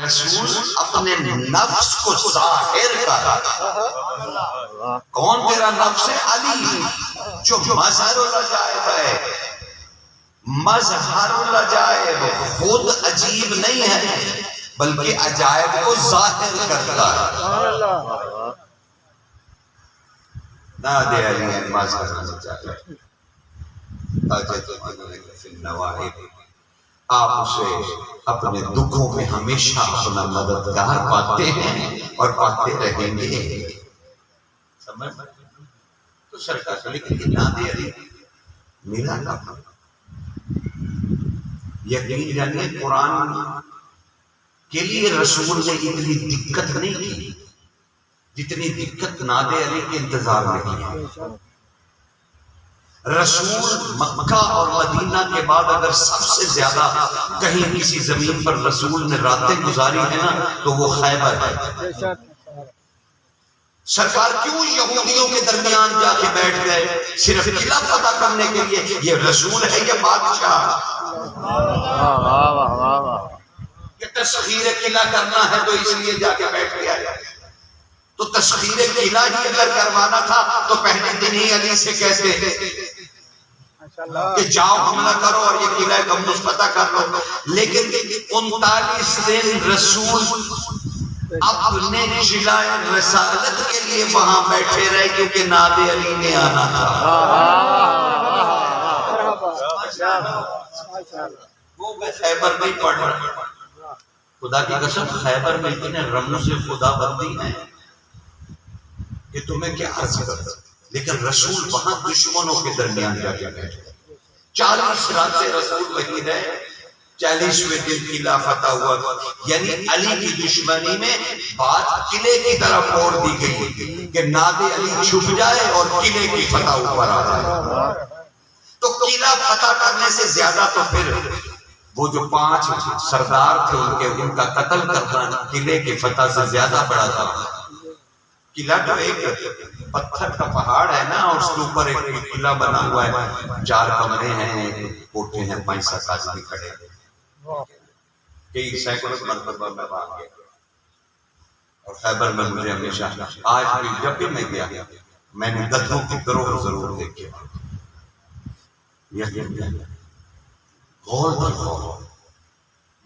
رسول اپنے نفس کو ظاہر کر. کون تیرا نفس ہے؟ علی، جو مظہر العجائب ہے. مظہر العجائب خود عجیب نہیں ہے بلکہ عجائب کو ظاہر کرتا ہے. نادے علی مظہر العجائب آپ اسے اپنے دکھوں میں ہمیشہ اپنا مددگار پاتے ہیں اور پاتے رہیں گے. سمجھ تو سرکار لیکن نادے علی میرا کام یقین جانیے قرآن کے لیے رسول نے اتنی دقت نہیں کی جتنی دقت نادے علی کے انتظار میں کی. رسول مکہ اور مدینہ کے بعد اگر سب سے زیادہ کہیں کسی زمین پر رسول نے راتیں گزاری ہے نا تو وہ خیبر ہے. سرکار کیوں یہودیوں کے درمیان جا کے بیٹھ گئے؟ صرف قلعہ فتح کرنے کے لیے. یہ رسول ہے یہ بادشاہ. کہ تسخیر قلعہ کرنا ہے تو اس لیے جا کے بیٹھ گیا. تو تسخیر قلعہ ہی اگر کروانا تھا تو پہلے دن ہی علی سے کہتے کہ جاؤ حملہ کرو اور یہ قلعہ کا مفتتح کر لو. لیکن 39 دن رسول اپنے جلائے رسالت کے لیے وہاں بیٹھے رہے کیونکہ نادے علی نے آنا تھا. وہ خیبر نہیں پڑھ رہا. خدا کی قسم خیبر میں اتنے رمز خدا بندی ہیں کہ تمہیں کیا عرض کرتا. لیکن رسول وہاں دشمنوں کے درمیان جا کے بیٹھے. 40 راتیں رسول وہیں رہے. 40ویں دن قلعہ فتح ہوا. یعنی علی کی دشمنی میں بات قلعے کی طرف موڑ دی گئی کہ نادے علی چھپ جائے اور قلعے کی فتح اوپر آ جائے. تو قلعہ فتح کرنے سے زیادہ تو پھر وہ جو 5 سردار تھے ان کا قتل کرنا قلعے کی فتح سے زیادہ بڑا تھا. قلعہ تو ایک پتھر کا پہاڑ ہے نا اور اس کے اوپر ایک قلعہ بنا ہوا ہے. 4 کمرے ہیں، کوٹھے ہیں، 65 آدمی کھڑے ہیں. کئی سینکڑوں مرتبہ میں وہاں گیا اور خیبر میں مجھے ہمیشہ آج بھی جب بھی میں گیا میں نے گدھوں کی گروہ ضرور دیکھے. یقین غور کی غور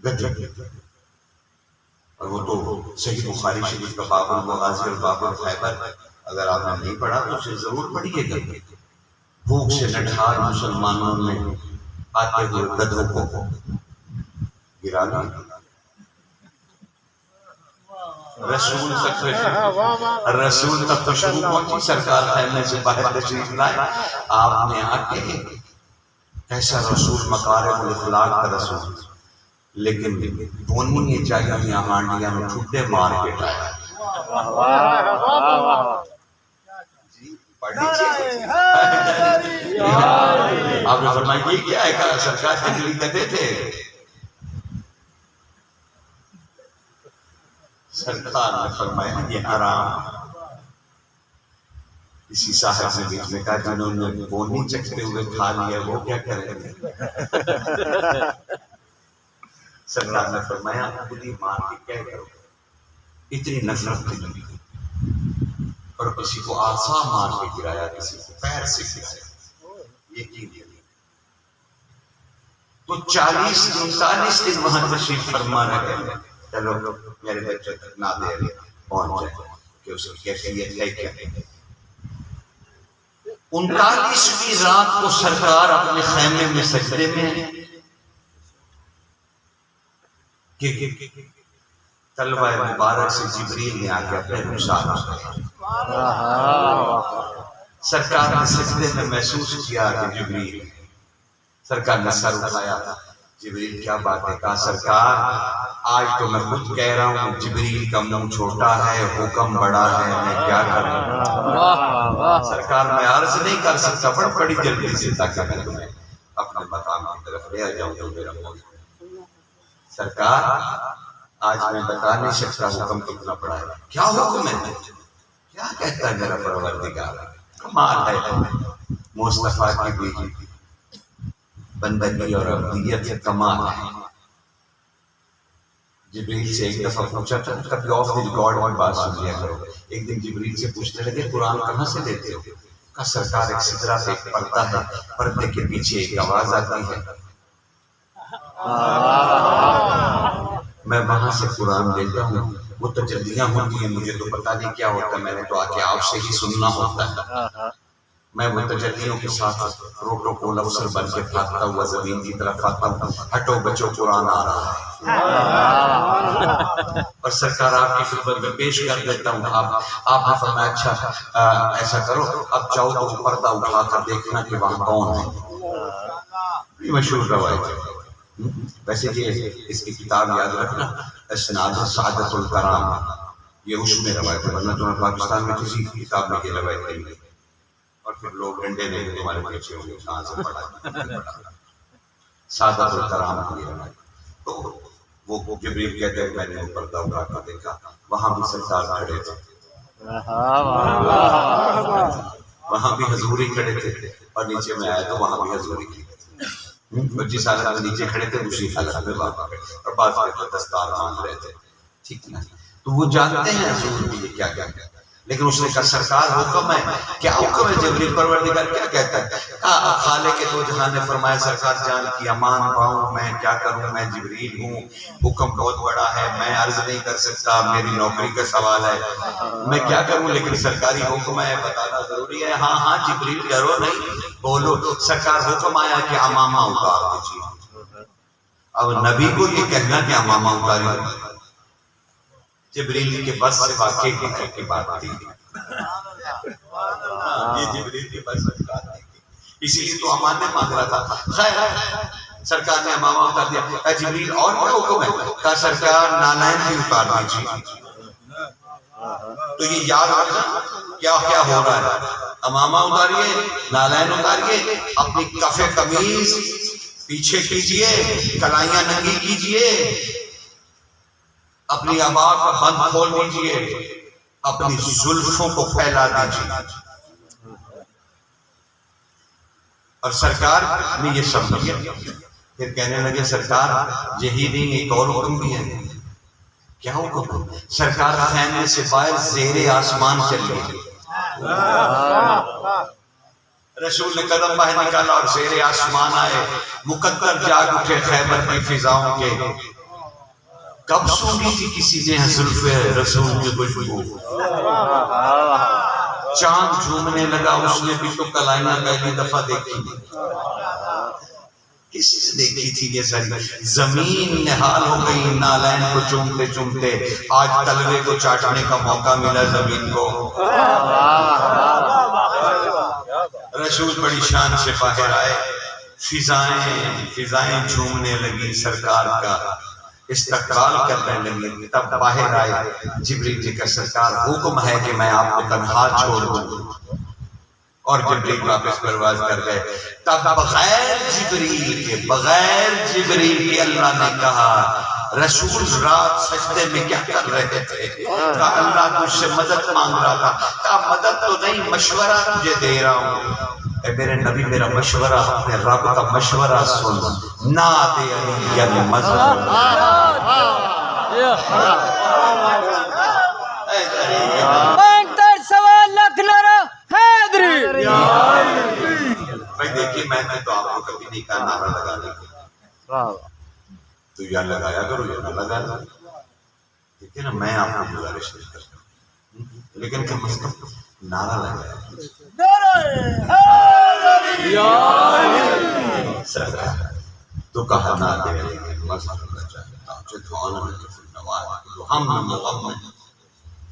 گدھے. اور وہ تو صحیح بخاری شریف کا باب المغازی اور باب الخیبر اگر آپ نے نہیں پڑھا تو اسے ضرور پڑھیے گا. بھوک سے نٹھار مسلمانوں نے آتے ہوئے گدھوں کو گرا دیا. رسول تک خوشبو پہنچی. سرکار خیمے سے باہر تشریف لائے. آپ نے آ کے ایسا رسول مکارم الاخلاق کا رسول لیکن بونی چاہیے ہانڈیاں میں ٹھڈے مار کے ٹایا. آپ نے فرمایا یہ کیا ہے؟ کہا سرکار جنگلی گدھے تھے. سرکار نے فرمایا یہ حرام. اسی صاحب نے بیچ میں کہا جنہوں نے بونی چکھتے ہوئے کھا لیا وہ کیا کریں گے؟ سرکار نے فرمایا خودی مار کے کہہ کرو. اتنی نفرت تھی اور کسی کو آسا مار کے گرایا، کسی کو پیر سے گرایا. یقین تو 40-39 دن وہاں تشریف فرما رہے. چلو میرے بچے تک نادے علی پہنچ جائے کہ اس کی کیفیت ہے کیا. 39ویں رات کو سرکار اپنے خیمے میں سجدے میں کہ تلوہ مبارک سے جبریل نے آ کے اپنے رخسار سرکار نے سجدے میں محسوس کیا کہ جبریل. سرکار نے سر اٹھایا. جبریل کیا بات ہے؟ کہا سرکار آج تو میں خود کہہ رہا ہوں جبریل کا منہ چھوٹا ہے حکم بڑا ہے، میں کیا کروں؟ سرکار میں عرض نہیں کر سکتا بڑی جلدی سے تاکہ میں تمہیں اپنے مقام کی طرف لے جاؤں تو میرا موضوع. سرکار آج میں بتا نہیں سکتا حکم کتنا بڑا ہے. کیا حکم ہے؟ کیا کہتا ہے میرا پروردگار؟ کمال ہے. مصطفیٰ کی بیٹی بندگی اور عبدیت کمال ہے. جبریل سے ایک دفعہ پوچھا تھا، کبھی آف دی ریکارڈ کی بات سن لیا کرو. ایک دن جبریل سے پوچھنے لگے قرآن کہاں سے لیتے ہو؟ کہا سرکار ایک سدرہ پہ ایک پردہ ہے، پردے کے پیچھے ایک آواز آتی ہے، میں وہاں سے قرآن لیتا ہوں. وہ تجلیاں ہوتی ہیں، مجھے تو پتہ نہیں کیا ہوتا، میں نے تو آ کے آپ سے ہی سننا ہوتا ہے. میں وہ تجلیوں کے ساتھ پروٹوکول افسر بن کے بھاگتا ہوا زمین کی طرف آتا ہوں، ہٹو بچو قرآن آ رہا ہے. اور سرکار آپ کی خدمت میں پیش کر دیتا ہوں. آپ نے فرمایا اچھا ایسا کرو، اب جاؤ تو پردہ اٹھا کر دیکھنا کہ وہاں کون ہے. یہ مشہور روایت ہے. ویسے یہ اس کی کتاب یاد رکھنا، اسناد سعادت الکرام، یہ اس میں روایت ہے، ورنہ تمہیں پاکستان میں کسی کتاب میں یہ روایت نہیں ہے. اور پھر لوگ ڈنڈے دیں گے تمہارے پیچھے ہوں گے کہاں سے پڑھا. سعادت الکرام کی روایت. تو وہ جبریل کہتے ہیں میں نے پردہ اٹھا کر دیکھا، وہاں بھی سرکار کھڑے تھے، وہاں بھی حضور ہی کھڑے تھے. اور نیچے میں آیا تو وہاں بھی حضور ہی کھڑے تھے. اور جس حالت میں نیچے کھڑے تھے اسی حالت میں وہاں کھڑے، اور بعض کے دستار مانگ رہے تھے. ٹھیک نا؟ تو وہ جانتے ہیں حضور بھی یہ کیا کیا کہتا ہے. لیکن اس نے کہا سرکار حکم ہے. کیا حکم ہے جبریل؟ پروردگار کیا کہتا ہے؟ خالق دو جہاں نے فرمایا سرکار جان کی امان پاؤں، میں کیا کروں، میں جبریل ہوں، حکم بہت بڑا ہے، میں عرض نہیں کر سکتا، میری نوکری کا سوال ہے، میں کیا کروں، لیکن سرکاری حکم ہے، بتانا ضروری ہے. ہاں ہاں جبریل ڈرو نہیں، بولو. سرکار حکم آیا کہ امامہ اتار دیجیے. اب نبی کو یہ کہنا کہ امامہ اتاری، جبریل کے بس سے واقعی کی بات تھی. یہ جبریل کے بس سے بات تھی، اسی لیے تو امان نے مانگ رہا تھا. خیر سرکار نے امامہ اتار دیا. اے جبریل اور کیا حکم ہے؟ کہا سرکار نالین بھی اتار دیجیے. تو یہ یاد رکھنا کیا کیا ہو رہا ہے. امامہ اتاریے، نالین اتاریے، اپنی کف قمیض پیچھے کیجئے، کلائیاں ننگی کیجئے، اپنی عبا کا بند کھول دیجئے، اپنی زلفوں کو پھیلا دیجئے. اور سرکار نے یہ سمجھ لیا. پھر کہنے لگے سرکار یہی نہیں ایک اور حکم بھی ہے. کیا حکم؟ سرکار خیمے سے باہر زیر آسمان چلیے. رسول نے قدم باہر نکالا اور زیر آسمان آئے. مقدر جاگ اٹھے خیبر کی فضاؤں کے. کب سونگی تھی کسی نے زلف رسول کی خوشبو. چاند جھومنے لگا، اس نے بھی تو کلائیاں پہلی دفعہ دیکھی. کس نے دیکھی تھی یہ ساری؟ زمین نہال ہو گئی نالین کو چومتے چومتے. آج تلوے کو چاٹنے کا موقع ملا زمین کو. رسول بڑی شان سے باہر آئے. فضائیں جھومنے لگی، سرکار کا استقبال کرنے لگی. تب باہر آئے جبریل جی کا سرکار حکم ہے کہ میں آپ کو تنہا چھوڑ دوں. اور جبریل واپس پرواز کر گئے. تب بغیر جبریل کے اللہ نے کہا رسول رات سجدے میں کیا کر رہے تھے؟ کہا اللہ تجھ سے مدد مانگ رہا تھا. کہا مدد تو نہیں، مشورہ تجھے دے رہا ہوں. اے میرے نبی میرا مشورہ، اپنے رب کا مشورہ سن. ناد علی المظہر، بھائی دیکھیے میں نے تو آپ کو کبھی نہیں کہا نعرہ لگانے کی، تو یا لگایا کرو یا نہ لگانا. ٹھیک ہے نا، میں آپ کو گزارش نہیں کرتا ہوں، لیکن کم از کم نعرہ لگایا. تو کہا نہ دے ہم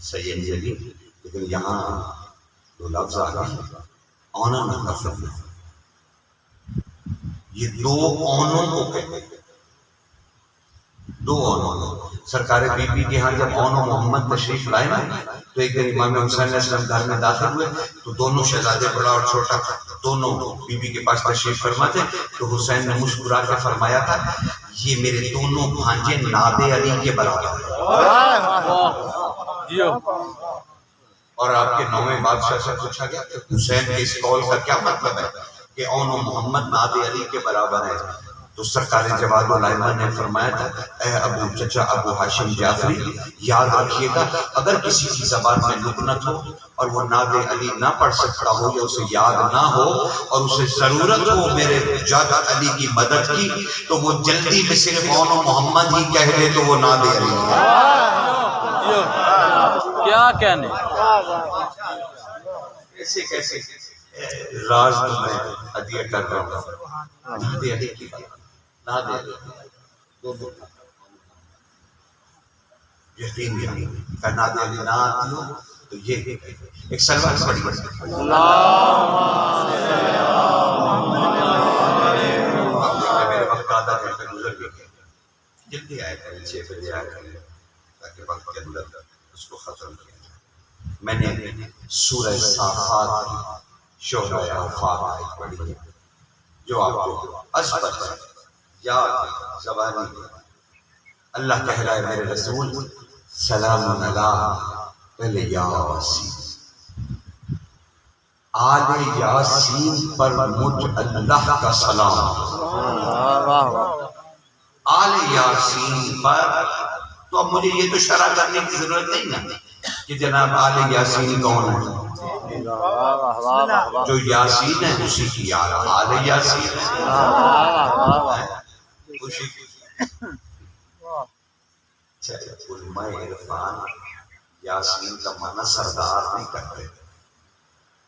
سید جلی. لیکن یہاں دو لفظ آ گئے آنن کفن. یہ دو اونوں کو کہتے ہیں، دو اونوں. سرکار بی بی کے ہاں جب اون و محمد تشریف لائے نا، تو ایک دن امام حسین علیہ السلام گھر میں داخل ہوئے تو دونوں شہزادے بڑا اور چھوٹا دونوں بی بی کے پاس تشریف فرما تھے. تو حسین نے مسکرا کے فرمایا تھا یہ میرے دونوں بھانجے ناد علی کے برابر ہیں. اور آپ کے نویں بادشاہ سے پوچھا گیا کہ حسین کے اس قول کا کیا مطلب ہے کہ اون و محمد ناد علی کے برابر ہے؟ تو سرکار جواد الائمہ نے فرمایا تھا اے ابو چچا ابو ہاشم جعفری یاد رکھیے گا اگر کسی کی زبان میں لکنت ہو اور وہ نعت علی نہ پڑھ سکتا ہو یا اسے یاد نہ ہو اور اسے ضرورت ہو میرے جعفر علی کی مدد کی تو وہ جلدی میں صرف اون و محمد ہی کہہ دے تو وہ نعت علی کیا کہنے کیسے کیسے راز تمہیں ہدیہ کر رہا ہوں نعت علی کی نعت علی یقین جانی نعت علی نہ آتی ہو تو یہ ایک سلوات پڑھی میرے وقت آدھا گھنٹہ گزر گیا جلدی آئے کریں 6 بجے آئے کریں تاکہ وقت کے اندر اس کو ختم کیا جائے میں نے سورہ صافات کی شعرۂ آفاق پڑھی جو آپ کو ازبط ہے یاد زبانی اللہ کہہ رہا ہے میرے رسول سلام علی یاسین آل یاسین پر مجھ اللہ کا سلام آل یاسین پر تو اب مجھے یہ تو شرح کرنے کی ضرورت نہیں نا کہ جناب آل یاسین کون ہے جو یاسین ہے اسی کی آل یاسین ہے اسی کی علماء عرفان یاسین کا معنی سردار نہیں کرتے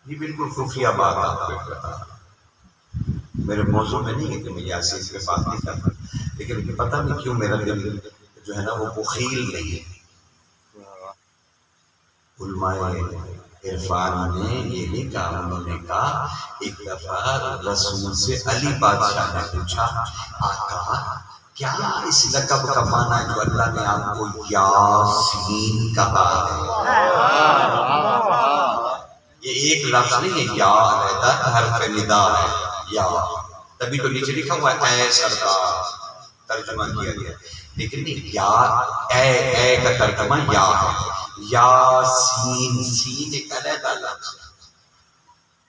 یہ بالکل خفیہ بات آپ کو بتا میرے موضوع میں نہیں ہے کہ میں یاسین پہ بات نہیں کرتا لیکن پتہ نہیں کیوں میرا دل جو ہے نا وہ بخیل نہیں ہے علماء عرفان نے یہ نہیں کہا انہوں نے کہا ایک دفعہ رسول سے علی بادشاہ نے پوچھا آقا کیا اس لقب کا معنی ہے جو اللہ نے آپ کو یاسین کہا ہے یہ ایک لفظ نہیں ہے یا علیحدہ حرف ندا ہے یا تبھی تو نیچے لکھا ہوا ہے اے سردار ترجمہ کیا گیا لیکن یا اے کا ترجمہ یا ہے یاسین سین ایک علیحدہ لفظ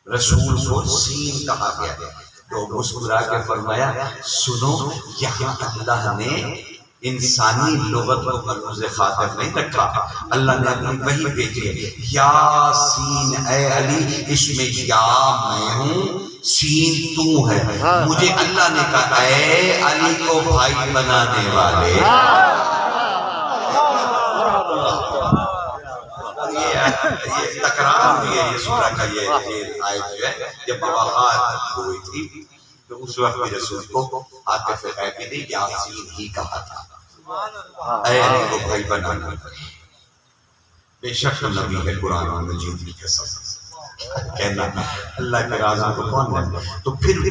رسول کو سین کہا گیا ہے تو مسکرا کے فرمایا سنو یہاں اللہ نے انسانی لغت کو ملحوظ خاطر نہیں رکھا اللہ نے اپنی وحی بھیجی ہے یاسین اے علی اس میں یا میں ہوں سین تو ہے مجھے اللہ نے کہا اے علی کو بھائی بنانے والے یہ تکرار ہوئی ہے یہ سورہ کا یہ آیت جو ہے جب مواقعات ہوئی تھی تو اس وقت بھی رسول کو عاطف غیبی نے یاسین ہی کہا تھا اے علی کو بھائی بنانا بے شک نبی ہے قرآن مجید کی قسم کہنا اللہ کے رازوں کو کون ہے تو پھر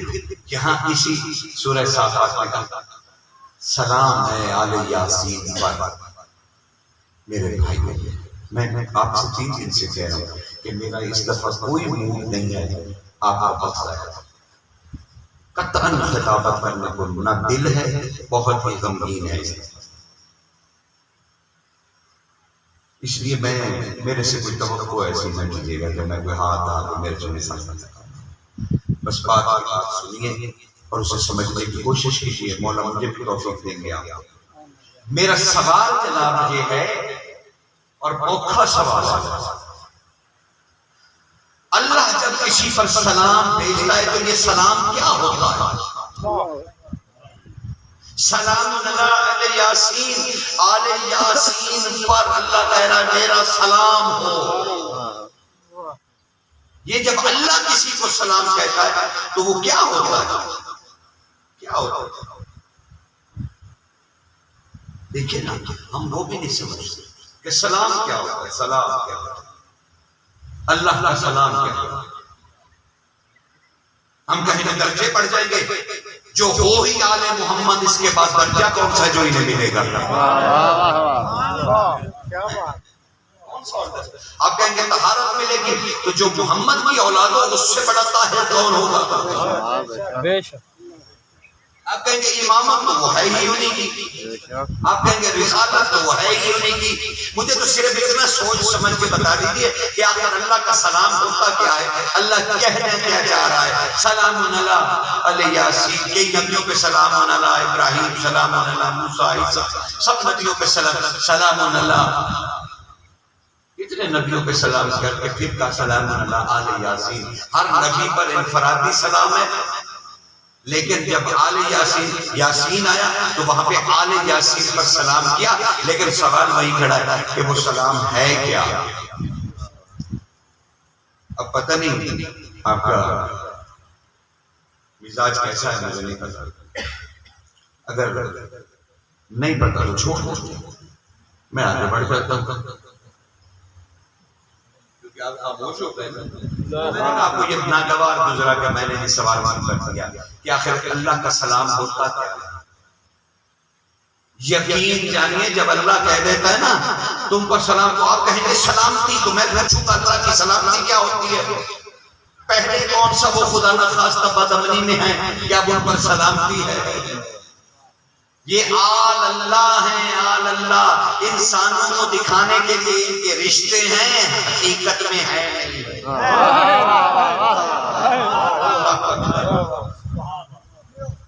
یہاں اسی سورہ صافات میں کہا سلام ہے آل یاسین پر میرے بھائی میں آپ سے 3 دن سے کہہ رہا ہوں کہ میرا اس دفعہ کوئی موڈ نہیں ہے آپ کا وقت آیا قطعاً خطابت کرنے کو نہ دل ہے بہت ہی غمگین ہے اس لیے میرے سے کوئی توقع ایسی نہ کیجیے گا کہ میں کوئی ہاتھ میرے سنے ساتھ بس بات سنیے اور اسے سمجھنے کی کوشش کیجیے مولا مجھے بھی توفیق دیں گے آپ میرا سوال جناب یہ ہے اور اوکھا سوال ہے اللہ جب کسی پر سلام بھیجتا ہے تو یہ سلام کیا ہوتا ہے سلام علی یاسین آل یاسین پر اللہ کہہ رہا ہے میرا سلام ہو یہ جب اللہ کسی کو سلام کہتا ہے تو وہ کیا ہوتا ہے کیا ہوتا ہے دیکھیں نا ہم وہ بھی نہیں سمجھتے کہ سلام کیا ہوتا ہے سلام کیا ہوتا ہے اللہ کا سلام کیا ہوتا ہے ہم کہیں نہ درجے پڑھ جائیں گے جو ہو ہی آل محمد اس کے بعد درجہ کون سا جو انہیں ملے گا آپ کہیں گے طہارت ملے گی تو جو محمد کی اولاد ہو اس سے بڑا طاہر کون ہوگا آپ کہیں گے امامت تو وہ ہے ہی انہیں کی، آپ کہیں گے رسالت تو وہ ہے ہی انہیں کی. مجھے تو صرف اتنا سوچ سمجھ کے بتا دیجئے کہ آخر اللہ کا سلام ہوتا کیا ہے، اللہ کہنا کیا چاہ رہا ہے. سلام علی یاسین، کئی نبیوں پہ سلام علی ابراہیم، سلام علی موسیٰ، سب نبیوں پہ سلام علی، اتنے نبیوں پہ سلام کر کے پھر کا سلام علی آل یاسین. ہر نبی پر انفرادی سلام ہے، لیکن جب آل یاسین آیا تو وہاں پہ آل یاسین پر سلام کیا. لیکن سوال وہی کھڑا ہے کہ وہ سلام ہے کیا. اب پتہ نہیں آپ کا مزاج کیسا ہے، مجھے نہیں پتا. اگر نہیں پتا تو چھوڑ دو، میں آگے بڑھ جاتا ہوں. آپ خاموش ہو گئے. آپ کو یہ ناگوار گزرا کہ میں نے یہ سوال کر دیا کہ آخر اللہ کا سلام ہوتا کیا ہے. یقین جانیے جب اللہ کہہ دیتا ہے نا تم پر سلام، تو آپ کہیں گے سلامتی، تو میں پوچھوں گا اللہ کی سلامتی کیا ہوتی ہے. پہلے کون سا وہ خدا نخواستہ بدامنی میں ہے کیا ان پر سلامتی ہے؟ یہ آل اللہ ہیں، آل اللہ انسانوں کو دکھانے کے لیے ان کے رشتے ہیں، حقیقت میں ہے نہیں.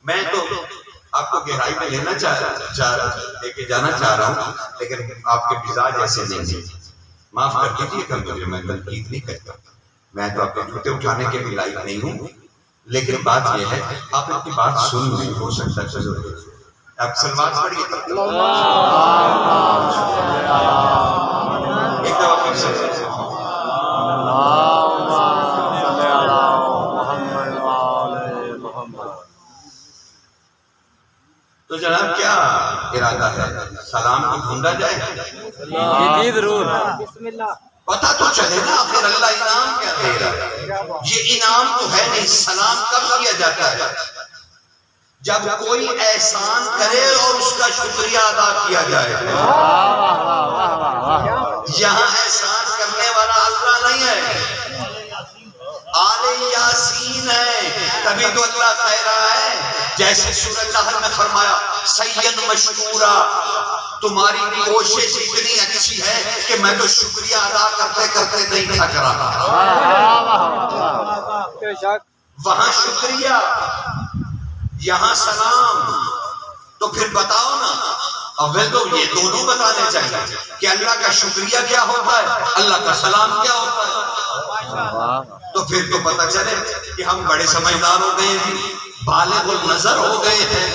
میں تو آپ کو گہرائی میں لے کے جانا چاہ رہا ہوں، لیکن آپ کے مزاج ایسے نہیں ہیں. معاف کر دیجیے گا مجھے، میں تنقید نہیں کرتا، میں تو آپ کے جوتے اٹھانے کے بھی لائق نہیں ہوں. لیکن بات یہ ہے آپ ان کی بات سن نہیں ہو سکتا. چلو آپ سلوات پڑھیے ایک دفعہ پھر سے. تو جناب کیا ارادہ ہے، سلام کو ڈھونڈا جائے؟ جی ضرور. پتہ تو چلے نا آخر اللہ انعام کیا دے رہا ہے. یہ انعام تو ہے نہیں. سلام کب کیا جاتا ہے؟ جب کوئی احسان کرے اور اس کا شکریہ ادا کیا جائے. یہاں احسان کرنے والا اللہ نہیں ہے، آل یاسین ہے. تبھی تو اللہ کہہ رہا ہے جیسے سورہ نحل میں فرمایا سید مشکورا، تمہاری کوشش اتنی اچھی ہے کہ میں تو شکریہ ادا کرتے کرتے نہیں تھک رہا. وہاں شکریہ، یہاں سلام. تو پھر بتاؤ نا، اول تو یہ دونوں بتانے چاہیے کہ اللہ کا شکریہ کیا ہوتا ہے، اللہ کا سلام کیا ہوتا ہے. تو پھر تو پتہ چلے کہ ہم بڑے سمجھدار ہو گئے ہیں، بالغ النظر ہو گئے ہیں.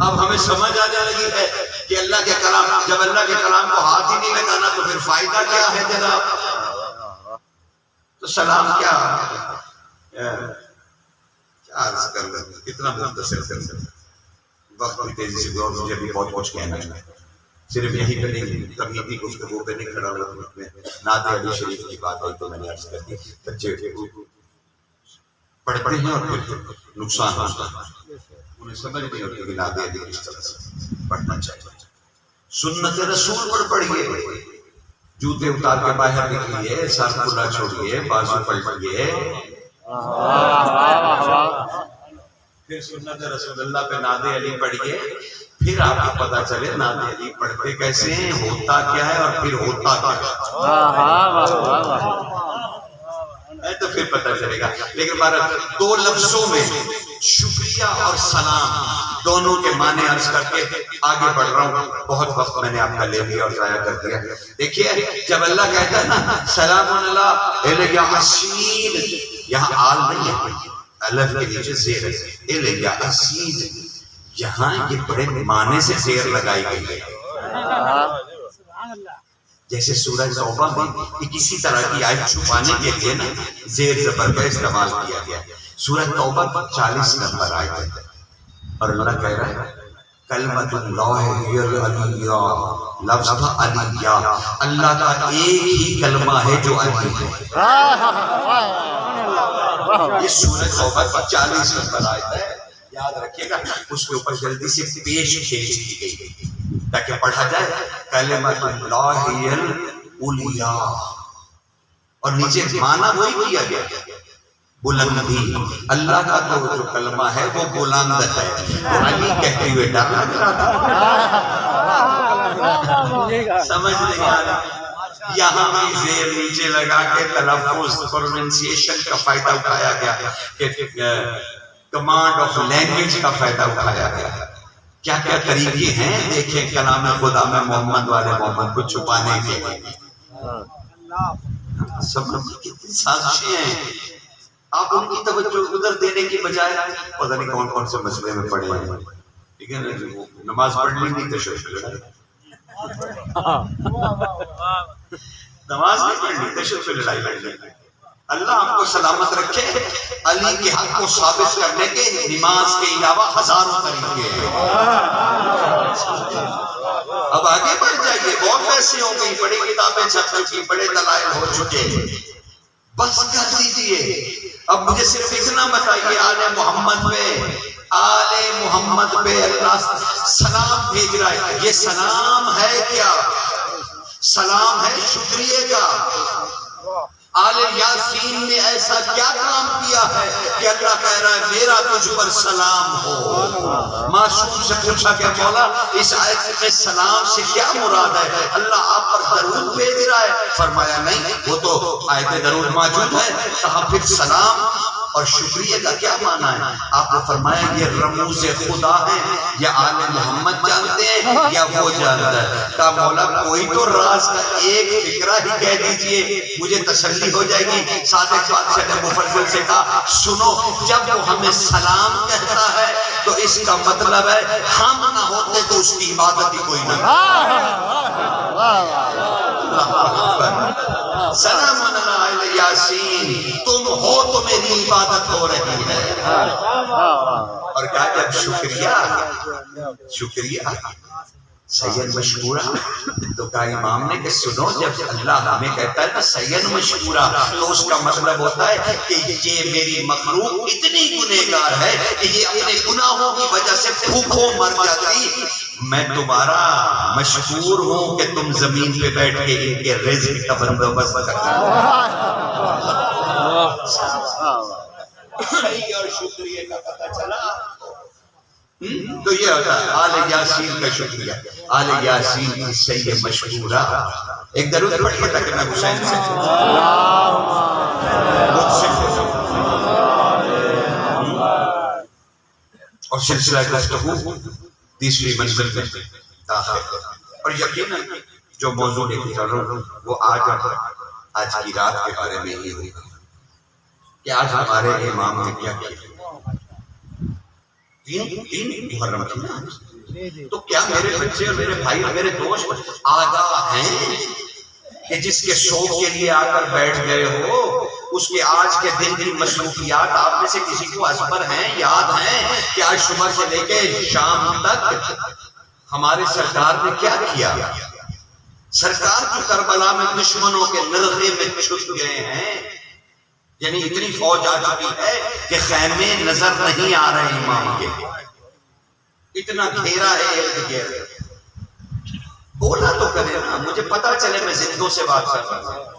اب ہمیں سمجھ آنے لگی ہے کہ اللہ کے کلام، جب اللہ کے کلام کو ہاتھ ہی نہیں لگانا تو پھر فائدہ کیا ہے جناب. تو سلام کیا عرض کر لیں، کتنا مختصر کر لیں، وقت کی تیزی سے دور. مجھے بھی بہت کچھ کہنا ہے، صرف یہی پہ نہیں، تبلیغی گفتگو پہ نہیں کھڑا ہوا. نعت علی شریف کی بات آئی تو میں نے عرض کر دی. بچے پڑھتے ہیں اور پھر نقصان ہوتا ہے، انہیں سمجھ نہیں ہوتی کہ نعت علی کس طرح سے پڑھنا چاہیے. سنت رسول پر پڑھیے، جوتے اتار کے باہر نکلیے، سر کھلا چھوڑیے، بازو پلٹیے، پھر سنت رسول اللہ پہ نعت علی پڑھیے. پھر آپ کو پتا چلے نعت علی پڑھتے کیسے ہیں، ہوتا کیا ہے اور پھر ہوتا کیا ہے، تو پھر پتا چلے گا. لیکن بہرحال دو لفظوں میں شکریہ اور سلام دونوں کے معنی عرض کر کے آگے بڑھ رہا ہوں. بہت وقت میں نے آپ کا لے لیا اور ضائع کر دیا. دیکھیے جب اللہ کہتا ہے نا سلام علی یاسین، یہاں آل نہیں ہے، الف کے نیچے زیر ہے، الیاسین. یہاں یہ بڑے معنی سے زیر لگائی گئی ہے. جیسے سورہ توبہ میں یہ کسی طرح کی آیت چھپانے کے لیے نا زیر زبر کا استعمال کیا گیا. سورہ توبہ 40 نمبر آیت ہے اور اللہ کہہ رہا ہے کلمۃ اللہ ہی العلیہ. لفظ تھا علیہ، اللہ کا ایک ہی کلمہ ہے جو علی ہے. یہ سورہ توبہ 40 نمبر آیت ہے، یاد رکھیے گا. اس کے اوپر جلدی سے پیش کھینچ دی گئی تاکہ پڑھا جائے کلمۃ اللہ ہی العلیہ، اور نیچے معنی وہی کیا گیا بلندی، اللہ کا تو جو کلمہ ہے وہ بلند ہے، تو علی کہتے ہوئے ڈر لگ رہا تھا. سمجھ نہیں آ رہا. یہاں بھی زیر نیچے لگا کے تلفظ پروننسیشن کا فائدہ اٹھایا گیا کہ کمانڈ آف لینگویج کا فائدہ اٹھایا گیا. کیا کیا طریقے ہیں دیکھیں کلام خدا میں محمد والے محمد کو چھپانے کے. سب کتنی سازشیں ہیں. آپ ان کی توجہ ادھر دینے کی بجائے پتہ نہیں کون کون سے مسئلے میں پڑے ہیں. ٹھیک ہے نا، نماز پڑھنی نہیں تشدد، نماز نہیں پڑھنی تشدد پہ لڑائی لڑنی. اللہ آپ کو سلامت رکھے. علی کے حق کو ثابت کرنے کے نماز کے علاوہ ہزاروں طریقے ہیں. اب آگے بڑھ جائیے، بہت پیسے ہو گئی، بڑی کتابیں چھپ چکی، بڑے دلائل ہو چکے، بس کر دیجیے. اب مجھے صرف اتنا بتائیے، آل محمد پہ اللہ سلام بھیج رہا ہے. یہ سلام ہے کیا؟ سلام ہے شکریہ کا. آل یاسین نے ایسا کیا کام کیا ہے کہ اللہ کہہ رہا ہے میرا تجھ پر سلام ہو. معصوم سے پوچھا کہ مولا اس آیت میں سلام سے کیا مراد ہے؟ اللہ آپ پر درود بھیج رہا ہے. فرمایا نہیں، وہ تو آیت درود موجود ہے. کہا پھر سلام اور شکریہ کا کیا معنی ہے؟ آپ نے فرمایا یہ رموز خدا ہیں، یا آل محمد جانتے ہیں یا وہ جانتا ہے. کہا مولا کوئی تو راز کا ایک فکرہ ہی کہہ دیجئے، مجھے تسلی ہو جائے گی. صادق بادشاہ نے مفضل سے کہا سنو، جب وہ ہمیں سلام کہتا ہے تو اس کا مطلب ہے ہم نہ ہوتے تو اس کی عبادت ہی کوئی نہ کرتا. سلام علی یاسین، تم ہو تو میری عبادت ہو رہی ہے. اور کہا جب شکریہ سید مشکورہ، تو کہا امام نے کہ سنو جب اللہ ہمیں کہتا ہے نا سید مشکورہ، تو اس کا مطلب ہوتا ہے کہ یہ میری مخلوق اتنی گنہگار ہے کہ یہ اپنے گناہوں کی وجہ سے بھوکوں مر جاتی. میں تمہارا مشکور ہوں کہ تم زمین پہ بیٹھ کے ان کے رزق کا بندوبست کرتے ہو. صحیح اور شکریہ کا پتہ چلا. تو یہ ہوتا ہے آل یاسین کا شکریہ. آل یاسین کی سید مشکورہ. ایک درود پڑھیے تاکہ میں حسین سے اور سلسلہ گفتگو تیسری منزل میں داخل. اور یقیناً جو موضوع لے کے چل رہا ہوں وہ آج کی رات کے بارے میں ہی ہوگا کہ آج ہمارے امام نے کیا کیا. تین محرم کی نا، تو کیا میرے بچے اور میرے بھائی اور میرے دوست آگاہ ہیں کہ جس کے شوق کے لیے آ کر بیٹھ گئے ہو اس کے آج کے دن کی مصروفیات آپ میں سے کسی کو ازبر ہیں، یاد ہیں کہ آج صبح سے لے کے شام تک ہمارے سرکار نے کیا کیا؟ سرکار جو کربلا میں دشمنوں کے نرغے میں چھپ گئے ہیں، یعنی اتنی فوج آ چکی ہے کہ خیمے نظر نہیں آ رہے امام کے، اتنا گھیرا ہے ارد گرد. بولا تو کرے نا، مجھے پتا چلے میں زندوں سے بات کر رہا ہوں.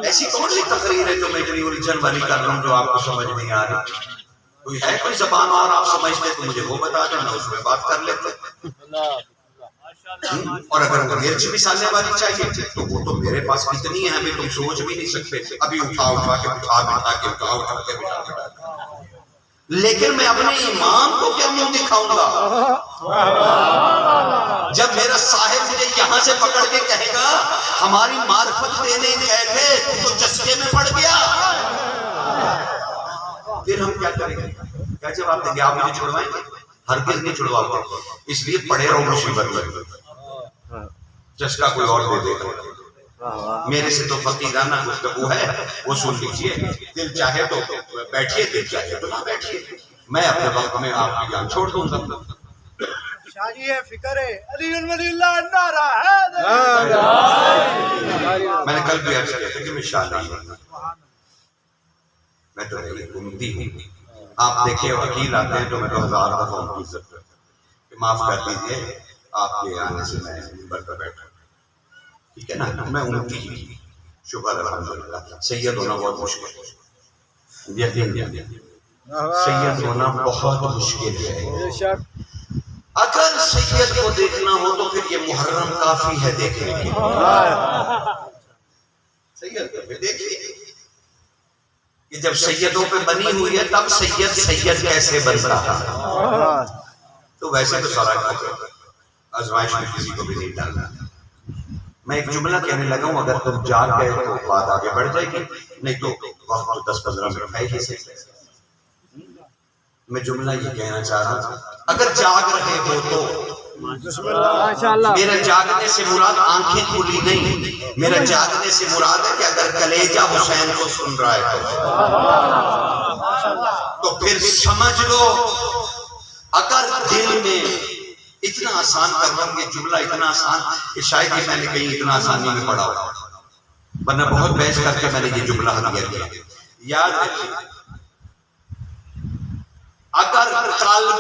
ایسی کون سی تقریر ہے جو میں اتنی الجھن والی کر رہا ہوں جو آپ کو سمجھ نہیں آ رہی؟ کوئی ہے کوئی زبان اور آپ سمجھتے تو مجھے وہ بتا دینا، اس میں بات کر لیتے. اور اگر مرچ مثالیں والی چاہیے تو وہ تو میرے پاس اتنی ہے ابھی تم سوچ بھی نہیں سکتے. ابھی اٹھا کے بٹھا کے اٹھا کے بٹھا. لیکن میں اپنے امام کو کیا منہ دکھاؤں گا جب میرا صاحب مجھے یہاں سے پکڑ کے کہے گا ہماری معرفت دینے گئے تھے تو چسکے میں پڑ گیا. پھر ہم کیا کریں گے؟ کیا جواب دیں گے؟ آپ مجھے چھڑوائیں گے؟ ہرگز نہیں چھڑواؤ گے. اس لیے پڑے رہو مصیبت میں، چسکا کوئی اور دے دے گا. میرے سے تو فقیرانہ گفتگو ہے وہ سن لیجئے. دل چاہے تو بیٹھیے، دل چاہے تو نہ بیٹھیے. میں اپنے وقت میں آپ کی جان چھوڑ دوں گا. شاہی ہے فکر ہے علی ولی اللہ نعرہ ہے. میں نے کل بھی عرض کیا تھا کہ میں شاہ نہیں ہوں، میں تو امتی ہوں. آپ دیکھیں وکیل آتے ہیں تو میں تو ہزار دفعہ ان کی عزت کرتا ہوں کہ معاف کر دیجیے آپ کے آنے سے میں منبر پر بیٹھا. ٹھیک ہے نا، میں امتی ہی. شکر الحمدللہ. سید ہونا بہت مشکل ہے. یقین سید ہونا بہت مشکل ہے. اگر سید کو دیکھنا ہو تو پھر یہ محرم کافی ہے دیکھنے کے لیے. سید کو دیکھیے کہ جب سیدوں پہ بنی ہوئی ہے تب سید سید کیسے بنتا تھا. تو ویسے تو سارا آزمائش میں کسی کو بھی نہیں ڈالنا. میں ایک جملہ کہنے لگا ہوں، اگر تم جاگ گئے تو بات آگے بڑھ جائے گی، نہیں تو وقت 10-15 منٹ ہے ہی سکتے. میں جملہ یہ کہنا چاہ رہا ہوں، اگر جاگ رہے ہو تو میرا جاگنے سے مراد آنکھیں کھلی نہیں، میرا جاگنے سے مراد ہے کہ اگر کلیجہ حسین کو سن رہا ہے تو پھر سمجھ لو. اگر دل میں اتنا آسان کر رہا ہوں، یہ جملہ اتنا آسان کہ شاید ہی میں نے کہیں اتنا آسانی میں پڑھا ہو، ورنہ بہت بحث کر کے میں نے یہ جملہ ہدیہ کیا. یاد رکھیے، اگر قلب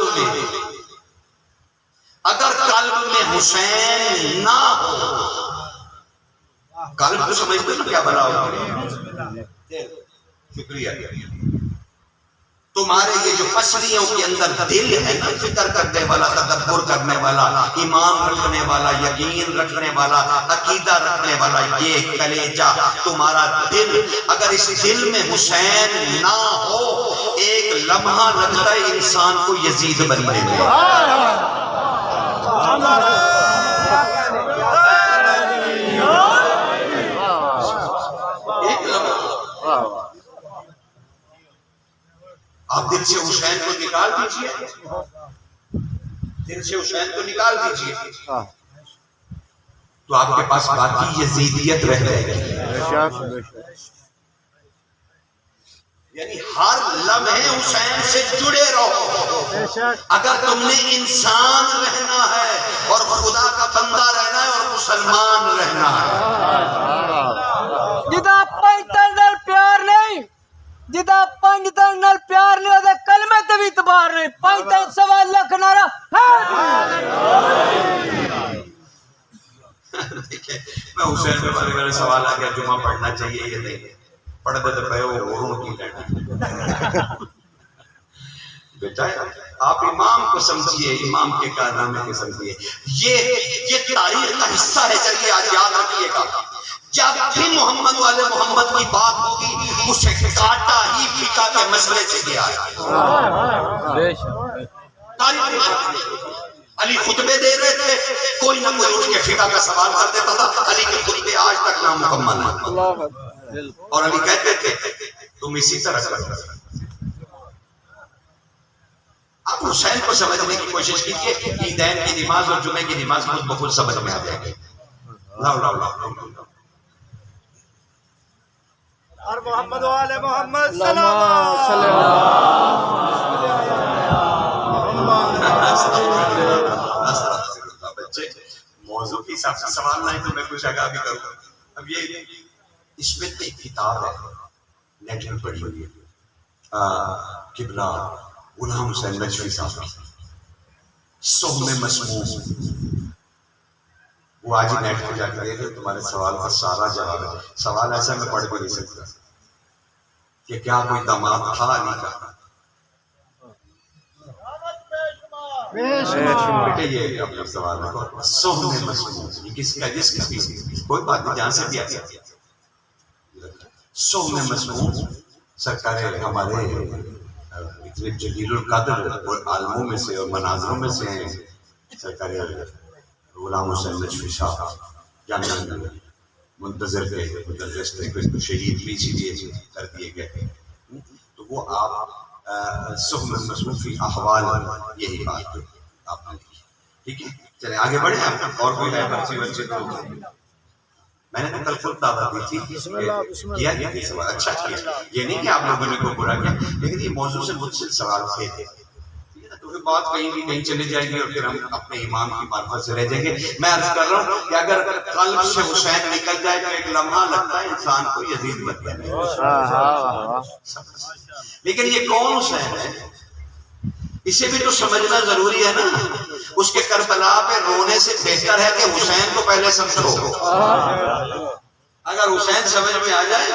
میں حسین نہ ہو، قلب تو سمجھتے نا کیا بنا ہو. شکریہ. تمہارے یہ جو پسلیوں کے اندر دل ہے نا، فکر کرنے والا، تدبر کرنے والا، ایمان رکھنے والا، یقین رکھنے والا، عقیدہ رکھنے والا، یہ کلیجہ تمہارا دل، اگر اس دل میں حسین نہ ہو ایک لمحہ لگتا ہے انسان کو یزید بننے میں. ایک لمحہ آپ دل سے حسین کو نکال دیجئے، دل سے حسین کو نکال دیجئے تو آپ کے پاس باقی یزیدیت رہ جائے گی. یعنی ہر لمحے حسین سے جڑے رہو. اگر تم نے انسان رہنا ہے اور خدا کا بندہ رہنا ہے اور مسلمان رہنا ہے. جدا پنجتن پیار نہیں، جدا پنجتن نال پیار نہیں ہوتا کلمے تے بھی اعتبار نہیں. 5-3 لاکھ نعرہ میں حسین کے بارے میں سوال آ گیا جمعہ پڑھنا چاہیے یا نہیں. پڑھ دے تو پہ وہ کی لینا. بیٹا آپ امام کو سمجھیے، امام کے کارنامے کو سمجھیے. یہ تاریخ کا حصہ ہے. چلیے آج یاد رکھیے گا، جب بھی محمد والے محمد کی بات ہوگی اسے کاٹا ہی فقہ کے مسئلے سے گیا ہے. علی خطبے دے رہے تھے، کوئی نہ کوئی اٹھ کے فقہ کا سوال کر دیتا تھا. علی کے خطبے آج تک نامکمل ہیں اور علی کہتے تھے تم اسی طرح کرو. آپ حسین کو سمجھنے کی کوشش کیجیے. عیدین کی نماز اور جمعے کی نماز خود بخود سمجھ میں آ جائے گی. اور محمد والے محمد سلام. بچے موضوع کے حساب سے سوال نہیں تو میں کچھ آگاہ بھی کروں. اب یہ اس میں ایک کتاب ہے نیٹ میں پڑھی ہوئی ہے، قبلہ غلام حسین نجفی صاحب کی صحم مسموم. وہ آج ہی نیٹ پہ جا کر دیکھے تمہارے سوال کا سارا جواب ہے. سوال ایسا میں پڑھ بھی نہیں سکتا کہ کیا کوئی داماد تھا علی کا. بیٹے یہ اپنا سوال ہے صحم مسموم. یہ کس کا جس کا بھی کوئی بات نہیں، جہاں سے بھی آ سکتی. صحم مسموم سرکار ہمارے اتنے جلیل القدر اور عالموں میں سے اور مناظروں میں سے ہیں سرکار غلام حسین نجفی صاحب جانا منتظر کے مدرس تھے، شہید بھی اسی لیے کر دیے گئے. تو وہ آپ صحم مسموم فی احوال یہی بات آپ نے کی. ٹھیک ہے چلیں آگے بڑھیں. آپ اور کوئی ہے بچے تو میں نے تو کل خود دعوت دی تھی کیا اچھا کیا. یہ نہیں کہ آپ لوگوں نے کوئی برا کیا، لیکن یہ موضوع سے مجھ سے سوال تھے تو پھر بات کہیں بھی کہیں چلے جائے گی اور پھر ہم اپنے امام کی معرفت سے رہ جائیں گے. میں عرض کر رہا ہوں کہ اگر قلب سے حسین نکل جائے تو ایک لمحہ لگتا ہے انسان کو یزید بن جانے. لیکن یہ کون حسین ہے اسے بھی تو سمجھنا ضروری ہے نا. اس کے کربلا پہ رونے سے بہتر ہے کہ حسین کو پہلے سمجھو. اگر حسین سمجھ میں آ جائے